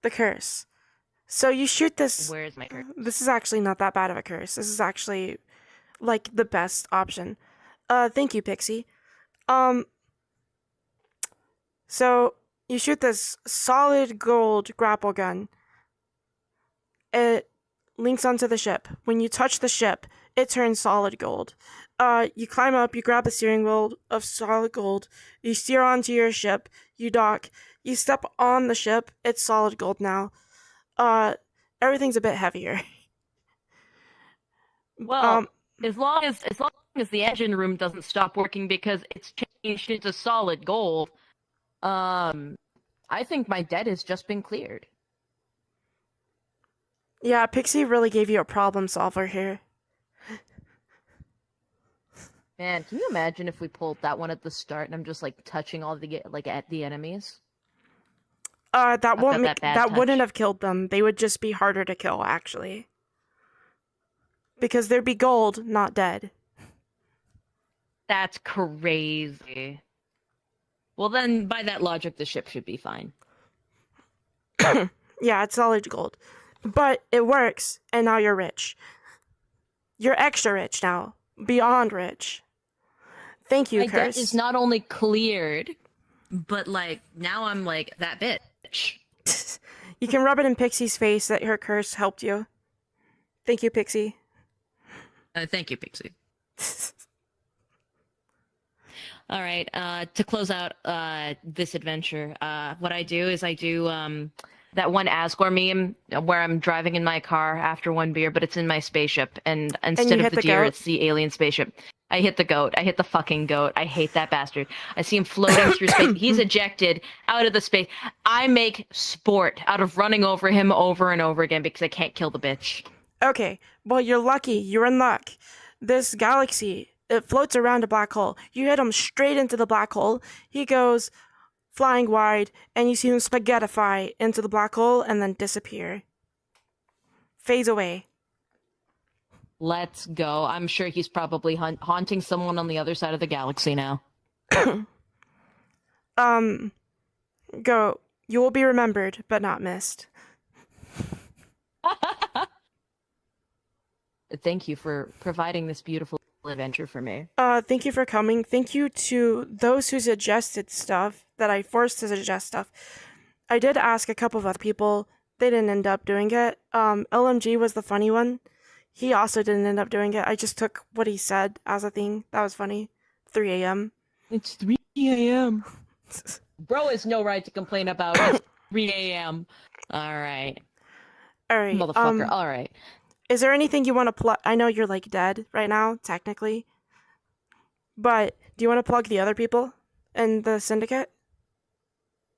[SPEAKER 1] the curse. So you shoot this.
[SPEAKER 3] Where's my curse?
[SPEAKER 1] This is actually not that bad of a curse. This is actually like the best option. Thank you, Pixie. So you shoot this solid gold grapple gun. It links onto the ship. When you touch the ship, it turns solid gold. You climb up, you grab the steering wheel of solid gold, you steer onto your ship, you dock, you step on the ship, it's solid gold now. Everything's a bit heavier.
[SPEAKER 3] Well, as long as the engine room doesn't stop working because it's changed into solid gold, I think my debt has just been cleared.
[SPEAKER 1] Yeah, Pixie really gave you a problem solver here.
[SPEAKER 3] Man, can you imagine if we pulled that one at the start and I'm just like touching all the at the enemies?
[SPEAKER 1] That
[SPEAKER 3] got
[SPEAKER 1] won't
[SPEAKER 3] that bad
[SPEAKER 1] that wouldn't
[SPEAKER 3] touch.
[SPEAKER 1] have killed them. They would just be harder to kill, actually. Because there'd be gold, not dead.
[SPEAKER 3] That's crazy. Well, then, by that logic, the ship should be fine.
[SPEAKER 1] Yeah, it's solid gold. But it works, and now you're rich. You're extra rich now. Beyond rich. Thank you,
[SPEAKER 3] My debt
[SPEAKER 1] Curse.
[SPEAKER 3] is not only cleared, but like now I'm like that bitch.
[SPEAKER 1] You can rub it in Pixie's face that her curse helped you. Thank you, Pixie.
[SPEAKER 3] Thank you, Pixie. All right. To close out this adventure, what I do is I do that one Asgore meme where I'm driving in my car after one beer, but it's in my spaceship, and instead
[SPEAKER 1] you
[SPEAKER 3] of
[SPEAKER 1] hit
[SPEAKER 3] the
[SPEAKER 1] the
[SPEAKER 3] deer,
[SPEAKER 1] goat?
[SPEAKER 3] it's the alien spaceship. I hit the goat. I hit the fucking goat. I hate that bastard. I see him floating through space. He's ejected out of the space. I make sport out of running over him over and over again because I can't kill the bitch.
[SPEAKER 1] Okay, well, you're lucky. You're in luck. This galaxy, it floats around a black hole. You hit him straight into the black hole. He goes flying wide, and you see him spaghettify into the black hole and then disappear. Phase away.
[SPEAKER 3] Let's go. I'm sure he's probably haunting someone on the other side of the galaxy now.
[SPEAKER 1] Go. You will be remembered, but not missed.
[SPEAKER 3] Thank you for providing this beautiful adventure for me.
[SPEAKER 1] Thank you for coming. Thank you to those who suggested stuff that I forced to suggest stuff. I did ask a couple of other people. They didn't end up doing it. LMG was the funny one. He also didn't end up doing it. I just took what he said as a thing. That was funny. 3 a.m.
[SPEAKER 3] It's 3 a.m. Bro has no right to complain about it. 3 a.m. All right.
[SPEAKER 1] All right.
[SPEAKER 3] Motherfucker. All right.
[SPEAKER 1] Is there anything you want to plug? I know you're like dead right now, technically. But do you want to plug the other people in the syndicate?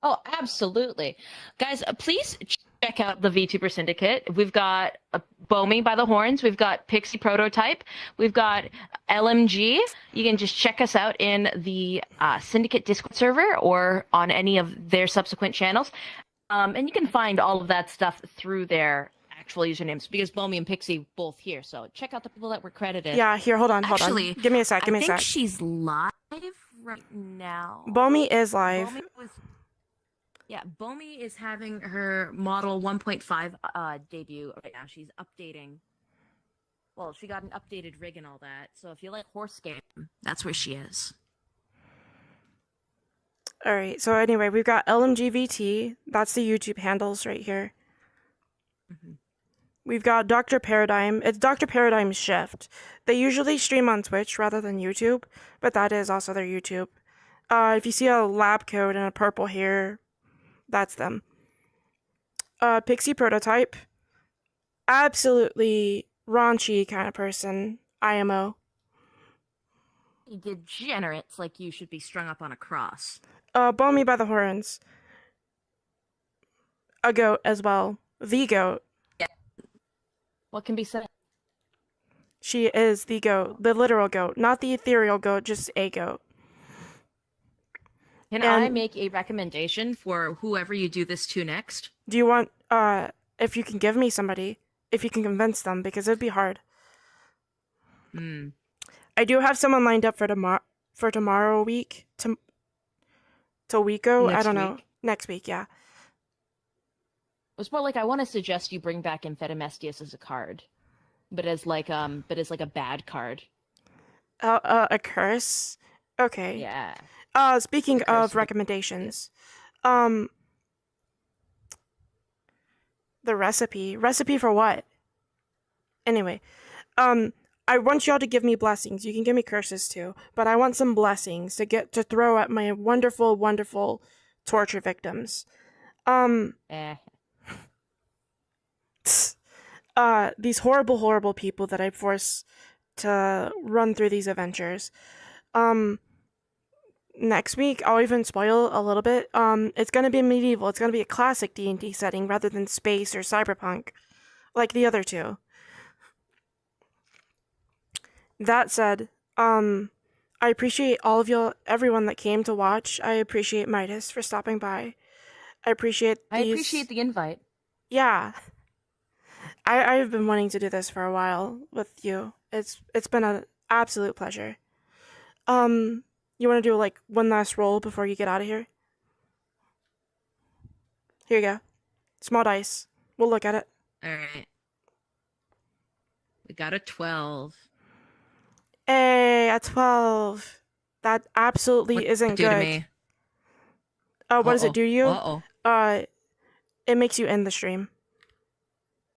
[SPEAKER 3] Oh, absolutely. Guys, please check out the VTuber Syndicate. We've got Bomi by the Horns. We've got Pixie Prototype. We've got LMG. You can just check us out in the Syndicate Discord server or on any of their subsequent channels. And you can find all of that stuff through there actual usernames because Bomi and Pixie both here. So check out the people that were credited.
[SPEAKER 1] Yeah, here, hold on.
[SPEAKER 3] Actually,
[SPEAKER 1] Give me a sec, give me a
[SPEAKER 3] I think
[SPEAKER 1] sec.
[SPEAKER 3] she's live right now.
[SPEAKER 1] Bomi is live.
[SPEAKER 3] Bomi is having her Model 1.5 debut right now. She's updating. Well, she got an updated rig and all that. So if you like horse game, that's where she is.
[SPEAKER 1] All right, so anyway, we've got LMGVT. That's the YouTube handles right here.
[SPEAKER 3] Mhm.
[SPEAKER 1] We've got Dr. Paradigm. It's Dr. Paradigm's Shift. They usually stream on Twitch rather than YouTube, but that is also their YouTube. If you see a lab coat and a purple hair, that's them. Pixie Prototype. Absolutely raunchy kind of person. IMO.
[SPEAKER 3] Degenerates like you should be strung up on a cross.
[SPEAKER 1] Bomi by the horns. A goat as well. The goat.
[SPEAKER 3] What can be said?
[SPEAKER 1] She is the goat. The literal goat. Not the ethereal goat, just a goat.
[SPEAKER 3] Can
[SPEAKER 1] And-
[SPEAKER 3] I make a recommendation for whoever you do this to next?
[SPEAKER 1] Do you want, if you can give me somebody, if you can convince them, because it'd be hard.
[SPEAKER 3] Hmm.
[SPEAKER 1] I do have someone lined up for tomorrow week. Till Weeko. I
[SPEAKER 3] Next
[SPEAKER 1] don't know.
[SPEAKER 3] week?
[SPEAKER 1] Next week, yeah.
[SPEAKER 3] It was more like I want to suggest you bring back Amphetamestius as a card, but as like a bad card.
[SPEAKER 1] A curse? Okay.
[SPEAKER 3] Yeah.
[SPEAKER 1] Speaking
[SPEAKER 3] A curse
[SPEAKER 1] of
[SPEAKER 3] would be-
[SPEAKER 1] recommendations, the recipe. Recipe for what? Anyway, I want y'all to give me blessings. You can give me curses too, but I want some blessings to throw at my wonderful, wonderful torture victims. These horrible, horrible people that I force to run through these adventures. Next week, I'll even spoil a little bit. It's gonna be medieval. It's gonna be a classic D&D setting rather than space or cyberpunk, like the other two. That said, I appreciate all of y'all, everyone that came to watch. I appreciate Midas for stopping by. I appreciate
[SPEAKER 3] I appreciate the invite.
[SPEAKER 1] Yeah. I've been wanting to do this for a while with you. It's been an absolute pleasure. You want to do like one last roll before you get out of here? Here you go. Small dice. We'll look at it.
[SPEAKER 3] All right. We got a 12.
[SPEAKER 1] Hey, a 12. That absolutely
[SPEAKER 3] What
[SPEAKER 1] isn't
[SPEAKER 3] do to
[SPEAKER 1] good.
[SPEAKER 3] me?
[SPEAKER 1] What does it do to you?
[SPEAKER 3] Uh-oh.
[SPEAKER 1] It makes you end the stream.